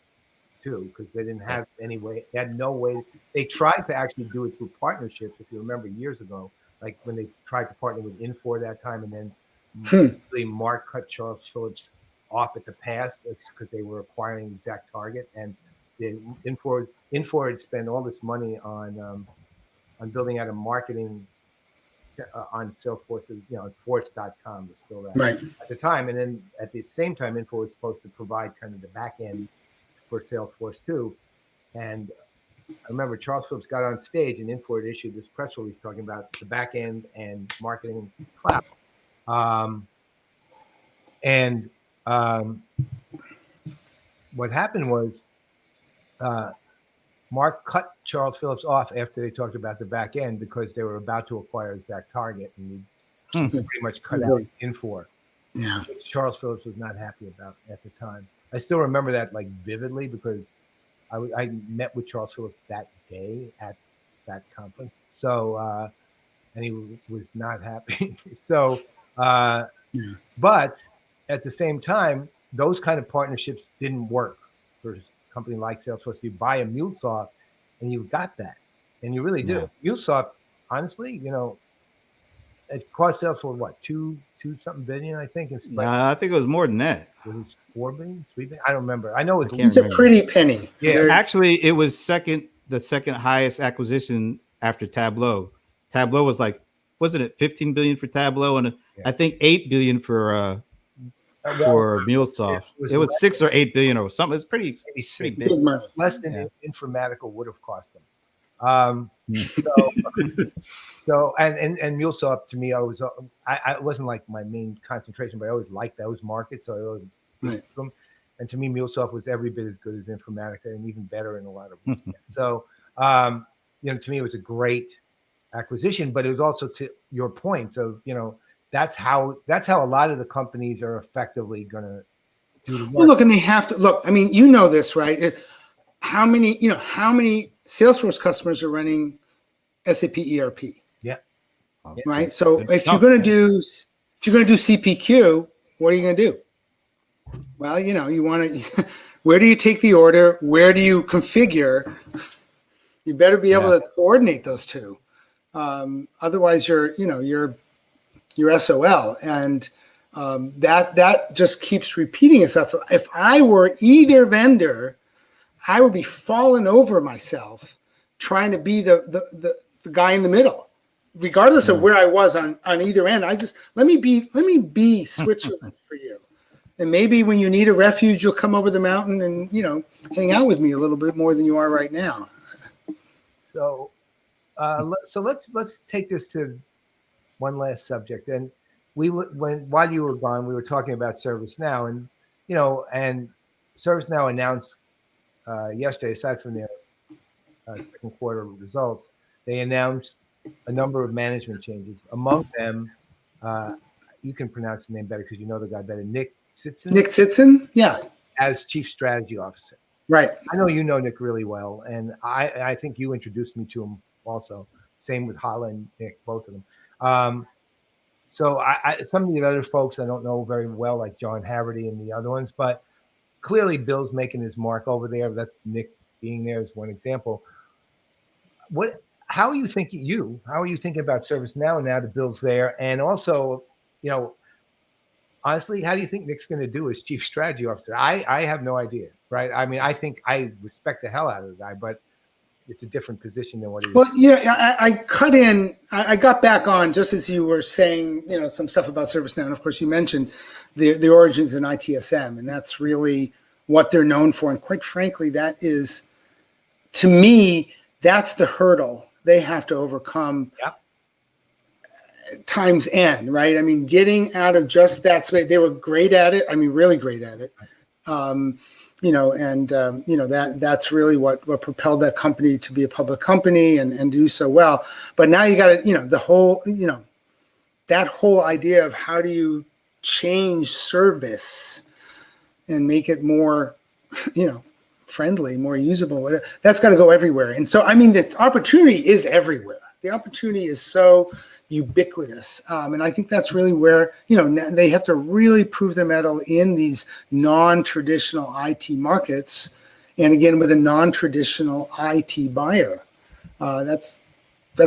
too, because they didn't have any way. They had no way. They tried to actually do it through partnerships. If you remember years ago, like when they tried to partner with Infor that time, and then Mark cut Charles Phillips off at the pass because they were acquiring ExactTarget, and Infor had spent all this money on building out a marketing on Salesforce, on Force.com was still that Right. at the time. And then at the same time, Info was supposed to provide kind of the back end for Salesforce too. And I remember Charles Phillips got on stage and Info had issued this press release talking about the back end and marketing cloud. What happened was Mark cut Charles Phillips off after they talked about the back end because they were about to acquire ExactTarget, and he pretty much cut out Infor. Yeah. Which Charles Phillips was not happy about at the time. I still remember that like vividly because I met with Charles Phillips that day at that conference. So and he was not happy. So but at the same time, those kind of partnerships didn't work for a company like Salesforce. You buy a MuleSoft and you've got that. And you really do. MuleSoft, honestly, it cost Salesforce what, two something billion, I think. I think it was more than that. It was 4 billion, 3 billion. I don't remember. I know It's a pretty penny. Yeah. Actually, it was the second highest acquisition after Tableau. Tableau was like, wasn't it 15 billion for Tableau? And I think 8 billion for MuleSoft. It was 6 or 8 billion or something. It's pretty big. Big money. Less than Informatica would have cost them. So and MuleSoft to me, I wasn't like my main concentration, but I always liked those markets, so I always liked them. And to me, MuleSoft was every bit as good as Informatica, and even better in a lot of ways. So to me, it was a great acquisition, but it was also, to your point of that's how a lot of the companies are effectively going to do the work. Well, look, and they have to look. I mean, this, right? How many Salesforce customers are running SAP ERP? Yeah. Right. So if you're going to do CPQ, what are you going to do? Well, you want to. Where do you take the order? Where do you configure? You better be able to coordinate those two. Otherwise, you're SOL, and that just keeps repeating itself. If I were either vendor, I would be falling over myself trying to be the guy in the middle, regardless of where I was on either end. Let me be Switzerland for you, and maybe when you need a refuge, you'll come over the mountain and hang out with me a little bit more than you are right now. So let's take this to one last subject. And while you were gone, we were talking about ServiceNow, and ServiceNow announced yesterday, aside from their second quarter results, they announced a number of management changes. Among them, you can pronounce the name better because you know the guy better, Nick Sitson. Nick Sitson, yeah, as Chief Strategy Officer. Right. I know you know Nick really well, and I think you introduced me to him also. Same with Hala and Nick, both of them. So some of the other folks I don't know very well, like John Haverty and the other ones, but clearly Bill's making his mark over there. That's Nick being there as one example. How are you thinking about ServiceNow now that Bill's there? And also, honestly, how do you think Nick's going to do as Chief Strategy Officer? I have no idea, right? I mean, I think I respect the hell out of the guy, but it's a different position than what he. Well, I got back on just as you were saying, some stuff about ServiceNow, and of course you mentioned the origins in ITSM, and that's really what they're known for. And quite frankly, that is, to me, that's the hurdle they have to overcome. Yep. Times N, right? I mean, getting out of just that space, they were great at it. I mean, really great at it. That's really what propelled that company to be a public company and do so well. But now you got to, the whole, that whole idea of how do you change service and make it more, friendly, more usable. That's got to go everywhere. And so, I mean, the opportunity is everywhere. The opportunity is so ubiquitous. And I think that's really where, they have to really prove their mettle in these non-traditional IT markets. And again, with a non-traditional IT buyer, that's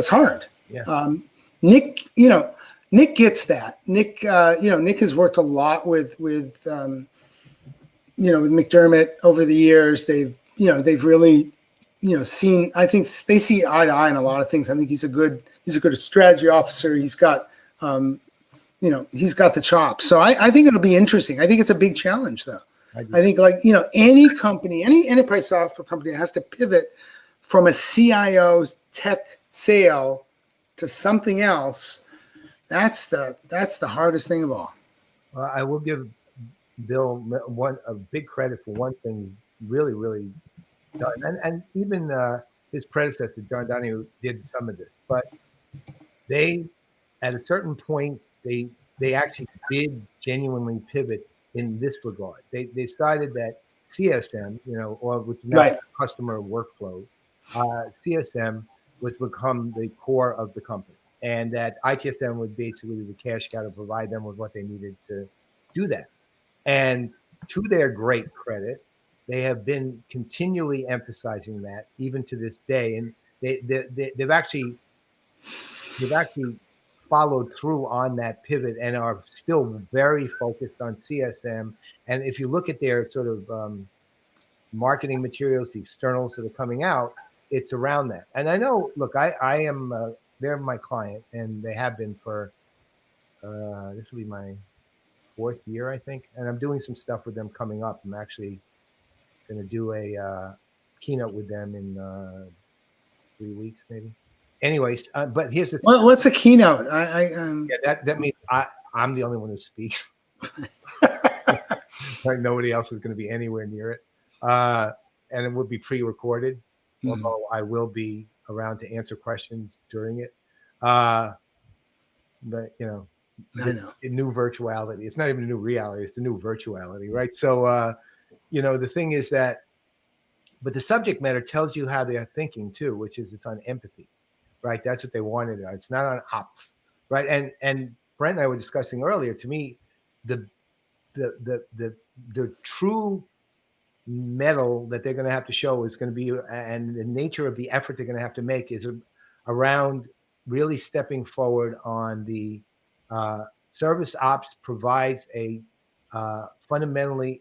hard. Yeah. Nick gets that. Nick has worked a lot with McDermott over the years. They've really seen. I think they see eye to eye on a lot of things. I think he's a good strategy officer. He's got, he's got the chops. So I think it'll be interesting. I think it's a big challenge, though. I think any company, any enterprise software company has to pivot from a CIO's tech sale to something else. That's the hardest thing of all. I will give Bill a big credit for one thing, really, really done, and even his predecessor John Donahue did some of this. But they, at a certain point, they actually did genuinely pivot in this regard. They decided that CSM, or which is now customer workflow, CSM would become the core of the company, and that ITSM would basically be the cash cow to provide them with what they needed to do that. And to their great credit, they have been continually emphasizing that even to this day, and they've actually followed through on that pivot and are still very focused on CSM. And if you look at their sort of marketing materials, the externals that are coming out, it's around that. And I know, look, I am, they're my client, and they have been for, this will be my 4th year, I think. And I'm doing some stuff with them coming up. I'm actually going to do a keynote with them in 3 weeks, maybe. Anyways, but here's the thing. What's a keynote? Yeah, that means I'm the only one who speaks. Right, nobody else is going to be anywhere near it, and it will be pre-recorded. Although I will be around to answer questions during it. But I know new virtuality. It's not even a new reality. It's the new virtuality, right? So the thing is that, but the subject matter tells you how they're thinking too, which is it's on empathy. Right, that's what they wanted. It's not on ops, right? And Brent and I were discussing earlier. To me, the true metal that they're going to have to show is going to be, and the nature of the effort they're going to have to make is around really stepping forward on the service ops provides a fundamentally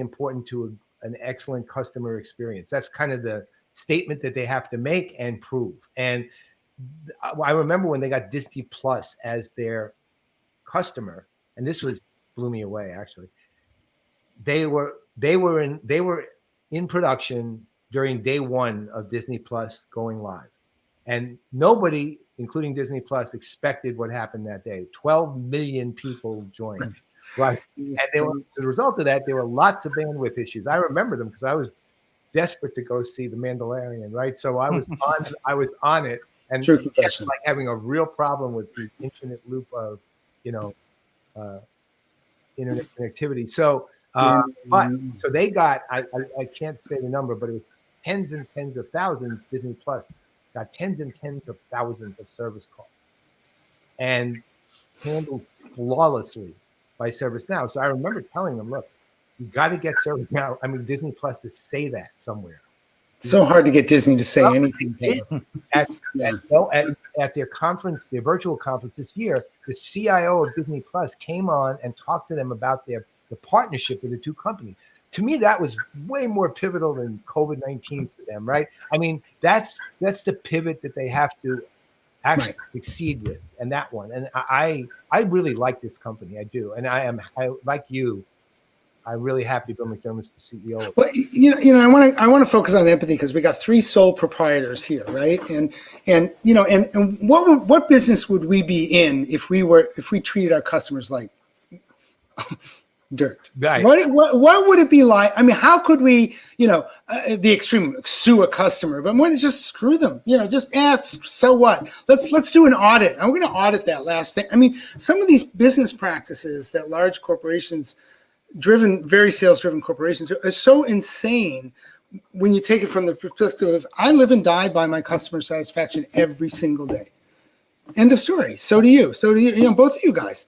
important to an excellent customer experience. That's kind of the statement that they have to make and prove. And I remember when they got Disney Plus as their customer, and this blew me away actually. They were in production during day one of Disney Plus going live, and nobody, including Disney Plus, expected what happened that day. 12 million people joined, right? And as a result of that, there were lots of bandwidth issues. I remember them because I was desperate to go see The Mandalorian, right? So I was on it, and it's like having a real problem with the infinite loop of, internet connectivity. So, so they got, I can't say the number, but it was tens and tens of thousands. Disney Plus got tens and tens of thousands of service calls, and handled flawlessly by ServiceNow. So I remember telling them, look, you got to get ServiceNow, Disney Plus to say that somewhere. So hard to get Disney to say anything. At their conference, their virtual conference this year, the CIO of Disney Plus came on and talked to them about the partnership with the two companies. To me, that was way more pivotal than COVID-19 for them, right? That's the pivot that they have to actually succeed with, and that one. And I really like this company, I do, and I like you. I'm really happy Bill McDermott's the CEO. Well, I want to focus on empathy because we got 3 sole proprietors here, right? And what business would we be in if we treated our customers like dirt? Right. What would it be like? How could we, the extreme, sue a customer, but more than just screw them, just so what? Let's do an audit. I'm going to audit that last thing. Some of these business practices that large corporations very sales-driven corporations are so insane when you take it from the perspective of, I live and die by my customer satisfaction every single day. End of story. So do you. Both of you guys.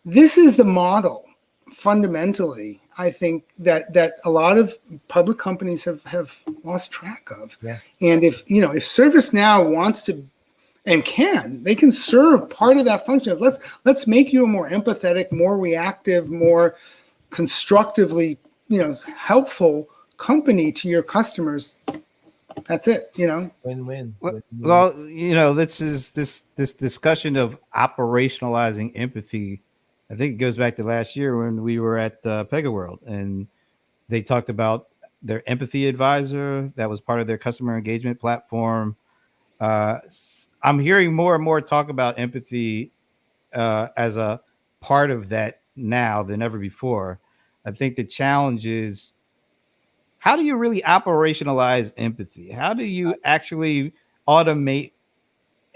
This is the model, fundamentally, I think, that a lot of public companies have lost track of. Yeah. And if ServiceNow wants to and they can serve part of that function of let's make you a more empathetic, more reactive, more constructively, helpful company to your customers. That's it, Win-win. Well, this is this discussion of operationalizing empathy. I think it goes back to last year when we were at Pega World, and they talked about their empathy advisor that was part of their customer engagement platform. I'm hearing more and more talk about empathy as a part of that now than ever before. I think the challenge is, how do you really operationalize empathy? How do you actually automate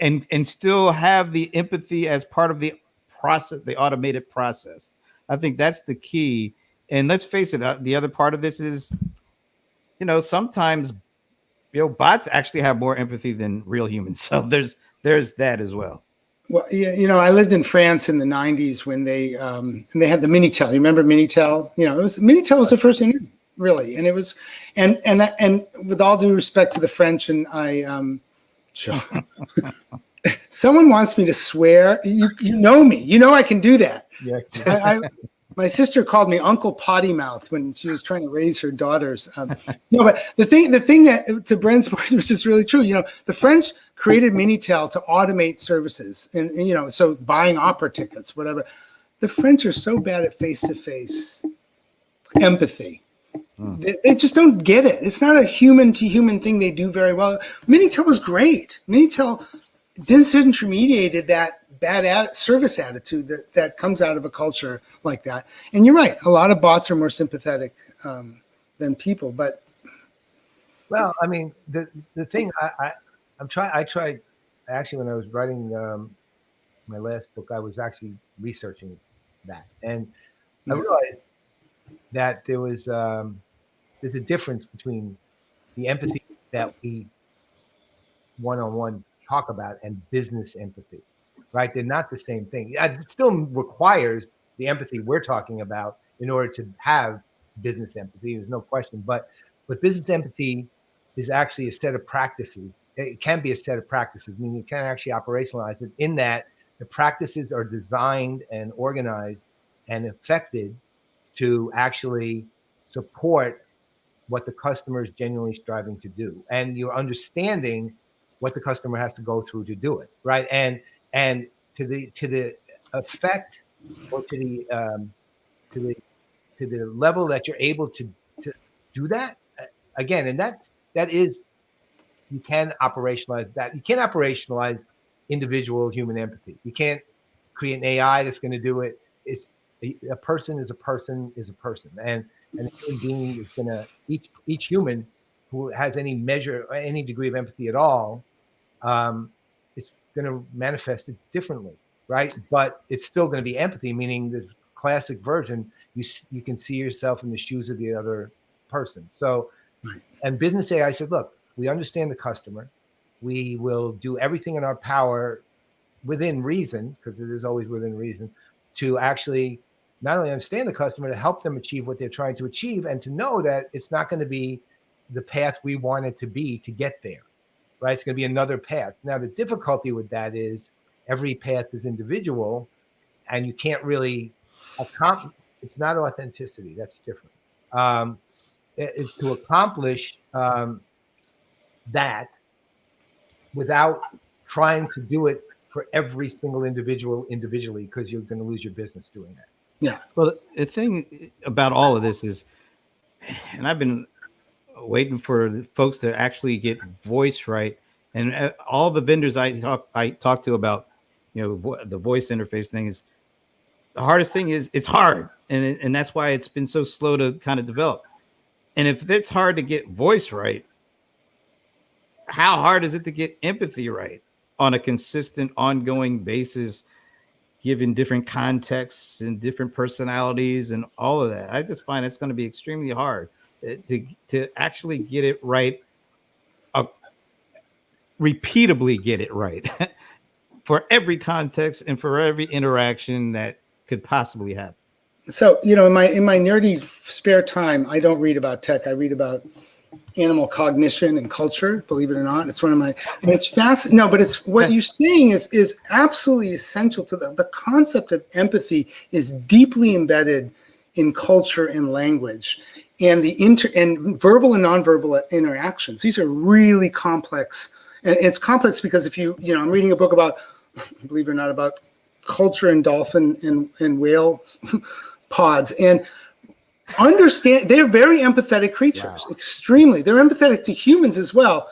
and still have the empathy as part of the process, the automated process? I think that's the key. And let's face it, the other part of this is, sometimes bots actually have more empathy than real humans. So there's that as well. Well, yeah, I lived in France in the 90s when they had the Minitel. You remember Minitel? Minitel was the first internet, really, and it was, and with all due respect to the French, and someone wants me to swear. You know me. I can do that. Yeah. My sister called me Uncle Potty Mouth when she was trying to raise her daughters. But the thing that, to Brent's point, which is really true, the French created Minitel to automate services and so buying opera tickets, whatever. The French are so bad at face-to-face empathy. They just don't get it. It's not a human-to-human thing they do very well. Minitel was great. Minitel disintermediated that bad service attitude that comes out of a culture like that. And you're right. A lot of bots are more sympathetic than people. But well, I mean, the thing I tried actually when I was writing my last book, I was actually researching that, and I realized that there's a difference between the empathy that we one-on-one talk about and business empathy. Right? They're not the same thing. It still requires the empathy we're talking about in order to have business empathy. There's no question. But business empathy is actually a set of practices. It can be a set of practices. I mean, you can actually operationalize it in that the practices are designed and organized and affected to actually support what the customer is genuinely striving to do. And you're understanding what the customer has to go through to do it. Right. And to the effect or to the level that you're able to do that again, and that is, you can operationalize that. You can't operationalize individual human empathy. You can't create an AI that's going to do it. It's a person is a person is a person, and a human being is going to each human who has any measure, any degree of empathy at all. It's going to manifest it differently, right? But it's still going to be empathy, meaning the classic version, you can see yourself in the shoes of the other person. So, and business AI said, look, we understand the customer. We will do everything in our power within reason, because it is always within reason, to actually not only understand the customer, to help them achieve what they're trying to achieve, and to know that it's not going to be the path we want it to be to get there. Right? It's going to be another path. Now, the difficulty with that is every path is individual, and you can't really it's not authenticity. That's different. It's to accomplish that without trying to do it for every single individual individually, because you're going to lose your business doing that. Yeah. Well, the thing about all of this is, and I've been waiting for the folks to actually get voice right, and all the vendors I talk to about the voice interface thing is the hardest thing. Is it's hard, and that's why it's been so slow to kind of develop. And if it's hard to get voice right, how hard is it to get empathy right on a consistent, ongoing basis, given different contexts and different personalities and all of that? I just find it's going to be extremely hard to actually get it right, repeatably get it right for every context and for every interaction that could possibly happen. So, in my nerdy spare time, I don't read about tech. I read about animal cognition and culture, believe it or not. It's one of my, and it's fascinating. No, but it's what you're saying is absolutely essential to the concept of empathy is deeply embedded in culture and language. and and verbal and nonverbal interactions. These are really complex. And it's complex because if I'm reading a book about, believe it or not, about culture and dolphin and whale pods, and understand they're very empathetic creatures. Wow. Extremely. They're empathetic to humans as well.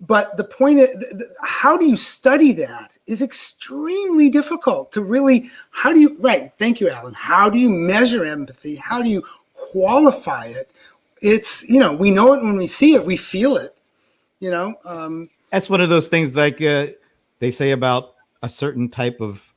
But the point is, how do you study that is extremely difficult to really, right, thank you, Alan. How do you measure empathy? How do you qualify it? It's, we know it when we see it, we feel it, That's one of those things like they say about a certain type of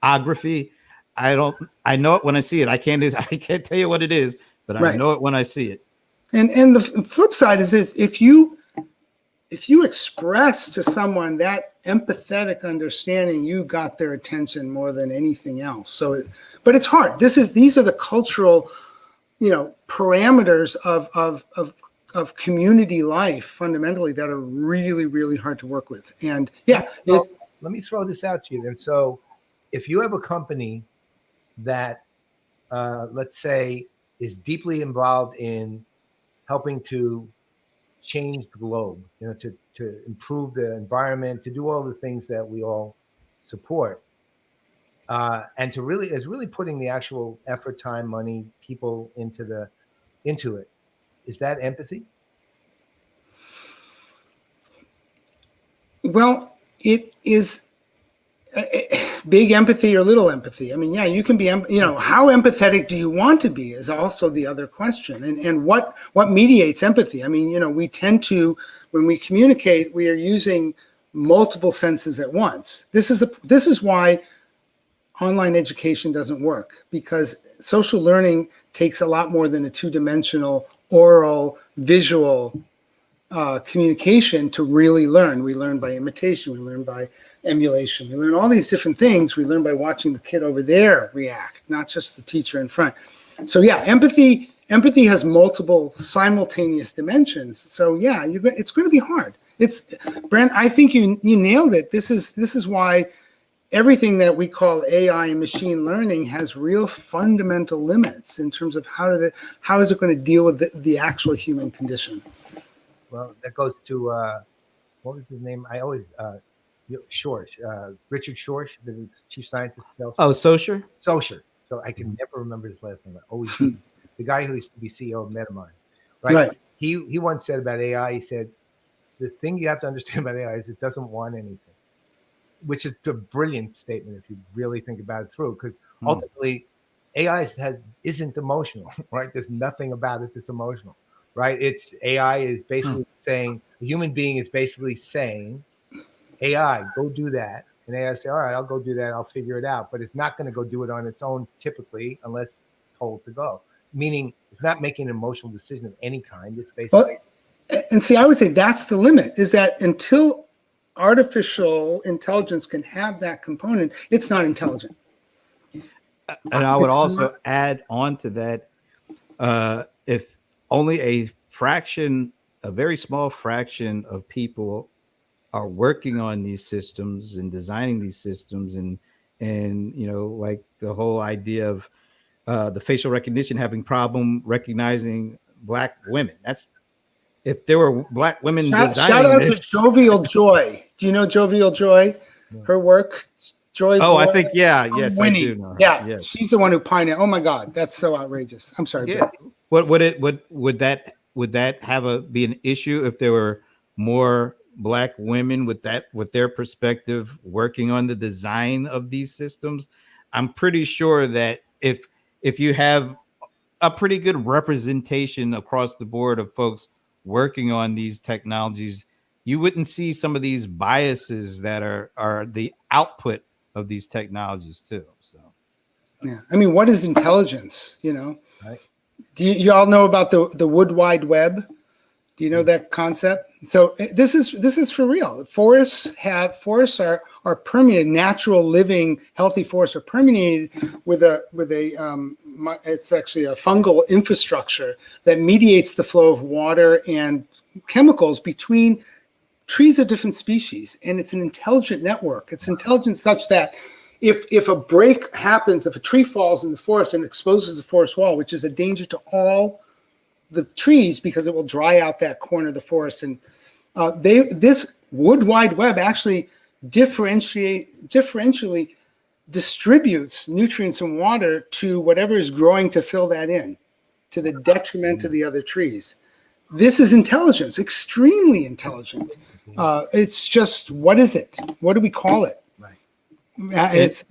ography. I know it when I see it. I can't tell you what it is, but I know it when I see it. And the flip side is if you express to someone that empathetic understanding, you got their attention more than anything else. So, but it's hard. These are the cultural, parameters of community life fundamentally that are really, really hard to work with. And let me throw this out to you then. So if you have a company that, let's say, is deeply involved in helping to change the globe, to improve the environment, to do all the things that we all support, and is really putting the actual effort, time, money, people into it. Is that empathy? Well, it is big empathy or little empathy. I mean, you can be, how empathetic do you want to be is also the other question. And what mediates empathy? I mean, we tend to, when we communicate, we are using multiple senses at once. This is why online education doesn't work, because social learning takes a lot more than a two-dimensional oral, visual communication to really learn. We learn by imitation, we learn by emulation, we learn all these different things. We learn by watching the kid over there react, not just the teacher in front. So empathy has multiple simultaneous dimensions. So it's going to be hard. Brent, I think you nailed it. This is why everything that we call AI and machine learning has real fundamental limits in terms of how is it going to deal with the actual human condition. Well, that goes to what was his name? I always Schorsch, Richard Schorsch, the chief scientist. Socher. Socher. So I can never remember his last name. Always the guy who used to be CEO of Metamind. Right. He once said about AI. He said the thing you have to understand about AI is it doesn't want anything, which is a brilliant statement if you really think about it through. Because ultimately, AI isn't emotional. Right. There's nothing about it that's emotional. Right. AI is basically saying, a human being is basically saying, AI, go do that. And AI say, all right, I'll go do that. I'll figure it out. But it's not going to go do it on its own typically unless told to go. Meaning it's not making an emotional decision of any kind. It's basically. And see, I would say that's the limit, is that until artificial intelligence can have that component, it's not intelligent. And I would also add on to that, if only a very small fraction of people are working on these systems and designing these systems, and like the whole idea of the facial recognition having problem recognizing Black women. That's if there were Black women designing shout out this. to Jovial Joy. Do you know Jovial Joy? Her work, Joy. I think yes, Winnie. I do know her. Yeah, yes. She's the one who pioneered. Oh my God, that's so outrageous. I'm sorry. Yeah. Would that be an issue if there were more Black women with their perspective working on the design of these systems? I'm pretty sure that if you have a pretty good representation across the board of folks working on these technologies, you wouldn't see some of these biases that are the output of these technologies too. So yeah, I mean, what is intelligence? Right. Do you all know about the Wood Wide Web? Do you know that concept? So this is for real. Forests are permeated. Natural, living, healthy forests are permeated with it's actually a fungal infrastructure that mediates the flow of water and chemicals between trees of different species. And it's an intelligent network. It's intelligent such that if a break happens, if a tree falls in the forest and exposes the forest wall, which is a danger to all the trees because it will dry out that corner of the forest. And this Wood Wide Web actually differentially distributes nutrients and water to whatever is growing to fill that in, to the detriment of the other trees. This is intelligence, extremely intelligent. It's just, what is it? What do we call it? Right.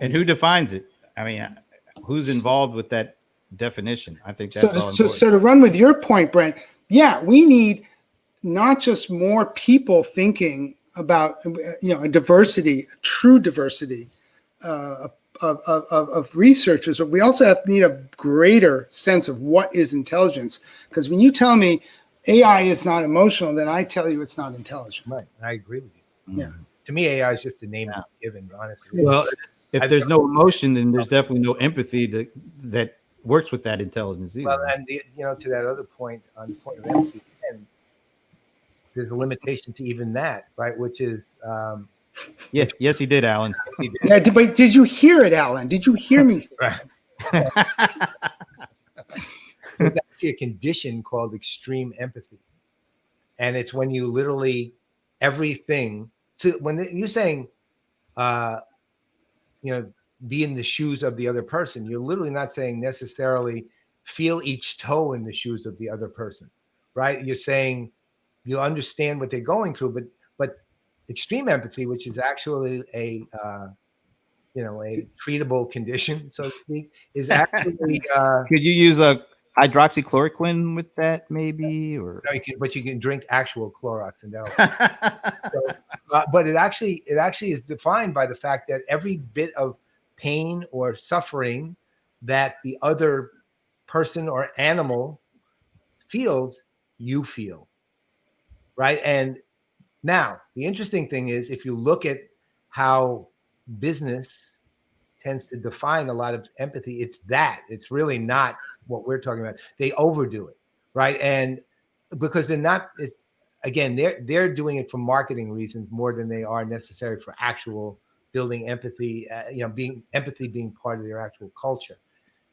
And who defines it? I mean, who's involved with that definition? I think that's all important. So to run with your point, Brent, yeah, we need not just more people thinking about, a diversity, a true diversity of researchers, but we also need a greater sense of what is intelligence. Because when you tell me AI is not emotional, then I tell you it's not intelligent. Right. I agree with you. Yeah. To me, AI is just a name it's given, honestly. Well, if there's no emotion, then there's definitely no empathy that works with that intelligence either. Well, and to that other point, on the point of empathy, and there's a limitation to even that, right? Which is, yes, he did, Alan. Yeah, but did you hear it, Alan? Did you hear me say right. There's actually a condition called extreme empathy, and it's when you literally everything. So when you're saying, be in the shoes of the other person, you're literally not saying necessarily feel each toe in the shoes of the other person, right? You're saying you understand what they're going through, but extreme empathy, which is actually a treatable condition, so to speak, is actually. Could you use a hydroxychloroquine with that, maybe, or? No, but you can drink actual Clorox, and but it actually is defined by the fact that every bit of pain or suffering that the other person or animal feels, you feel, right? And now the interesting thing is, if you look at how business tends to define a lot of empathy, it's really not what we're talking about. They overdo it, right? And because they're not, again, they're doing it for marketing reasons more than they are necessary for actual building empathy, being part of their actual culture.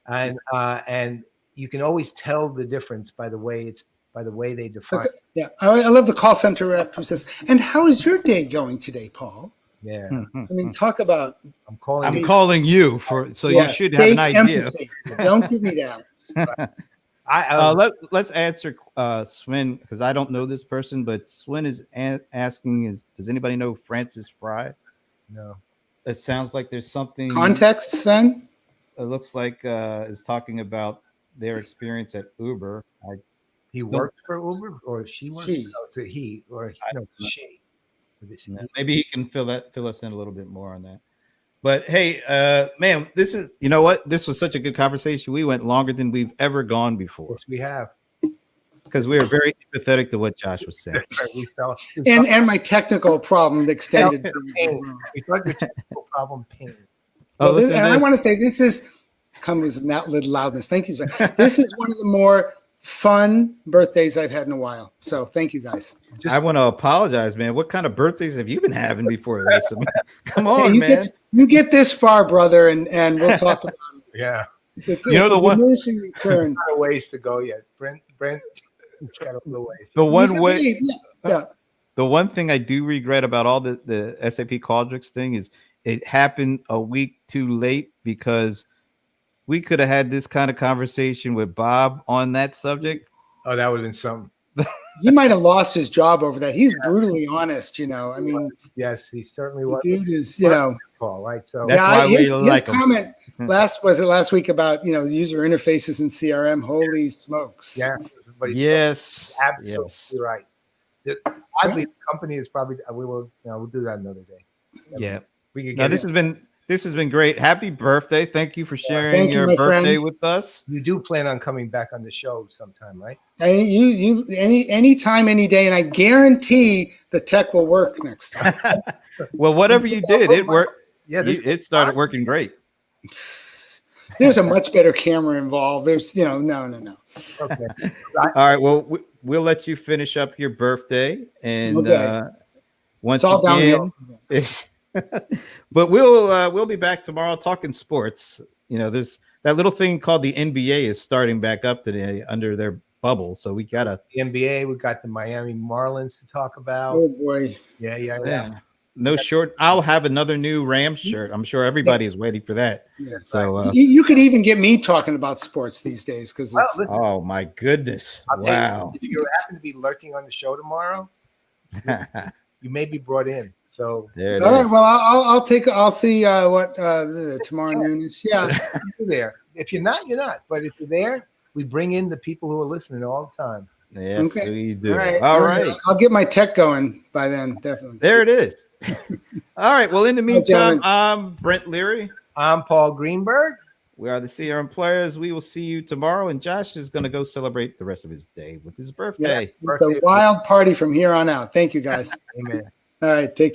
And you can always tell the difference by the way they define. Okay. Yeah, I love the call center rep who says, "And how is your day going today, Paul?" Yeah, I mean, talk about. I'm calling you so you should have an idea. Empathy. Don't give me that. Let's answer Sven, because I don't know this person, but Sven is asking: does anybody know Francis Fry? No. It sounds like there's something context, Sven. It looks like is talking about their experience at Uber. He worked for Uber, or she worked? She. No, it's a he, or she. Maybe he can fill us in a little bit more on that. But hey, man, this is, you know what? This was such a good conversation. We went longer than we've ever gone before. Yes, we have. Because we are very empathetic to what Josh was saying. And my technical problem extended. We thought your technical problem pain. I want to say this is, come with that little loudness. Thank you, Sven. This is one of the more fun birthdays I've had in a while. So thank you, guys. I want to apologize, man. What kind of birthdays have you been having before this? Come on, man. You get this far, brother, and we'll talk about it. Yeah. It's a diminishing return. Not a ways to go yet. Brent, it's got a little ways. The one thing I do regret about all the SAP Qualtrics thing is it happened a week too late, because we could have had this kind of conversation with Bob on that subject. Oh, that would have been something. He might have lost his job over that. He's brutally honest, I mean, yes, he certainly was. Dude is, Paul, right? So that's why we like his comment last week about user interfaces in CRM. Holy smokes! Yeah. Yes. Absolutely right. Oddly, the company is probably. We'll do that another day. Yeah. We could get This has been great. Happy birthday. Thank you for sharing your birthday with us. You do plan on coming back on the show sometime, right? You any time, any day, and I guarantee the tech will work next time. Well, whatever you did, it worked. Yeah, it started working great. There's a much better camera involved. There's, no. Okay. All right. Well, we'll let you finish up your birthday, and once again, but we'll be back tomorrow talking sports. There's that little thing called the NBA is starting back up today under their bubble, so we gotta. The NBA, we've got the Miami Marlins to talk about. Oh boy. Yeah. No short. I'll have another new Rams shirt. I'm sure everybody is waiting for that. Yeah. So You could even get me talking about sports these days because Well, it's listen, oh my goodness! I'll tell Wow. you, if you happen to be lurking on the show tomorrow, you may be brought in. So There it all right. is. Well, I'll see what tomorrow noon is. Yeah. you're there. If you're not, you're not. But if you're there, we bring in the people who are listening all the time. Yes, Okay. we do. All All right. right. I'll get my tech going by then. Definitely. There it is. All right. Well, in the meantime, gentlemen. I'm Brent Leary. I'm Paul Greenberg. We are the CRM Players. We will see you tomorrow. And Josh is going to go celebrate the rest of his day with his birthday. It's a wild party from here on out. Thank you, guys. Amen. All right. Take care.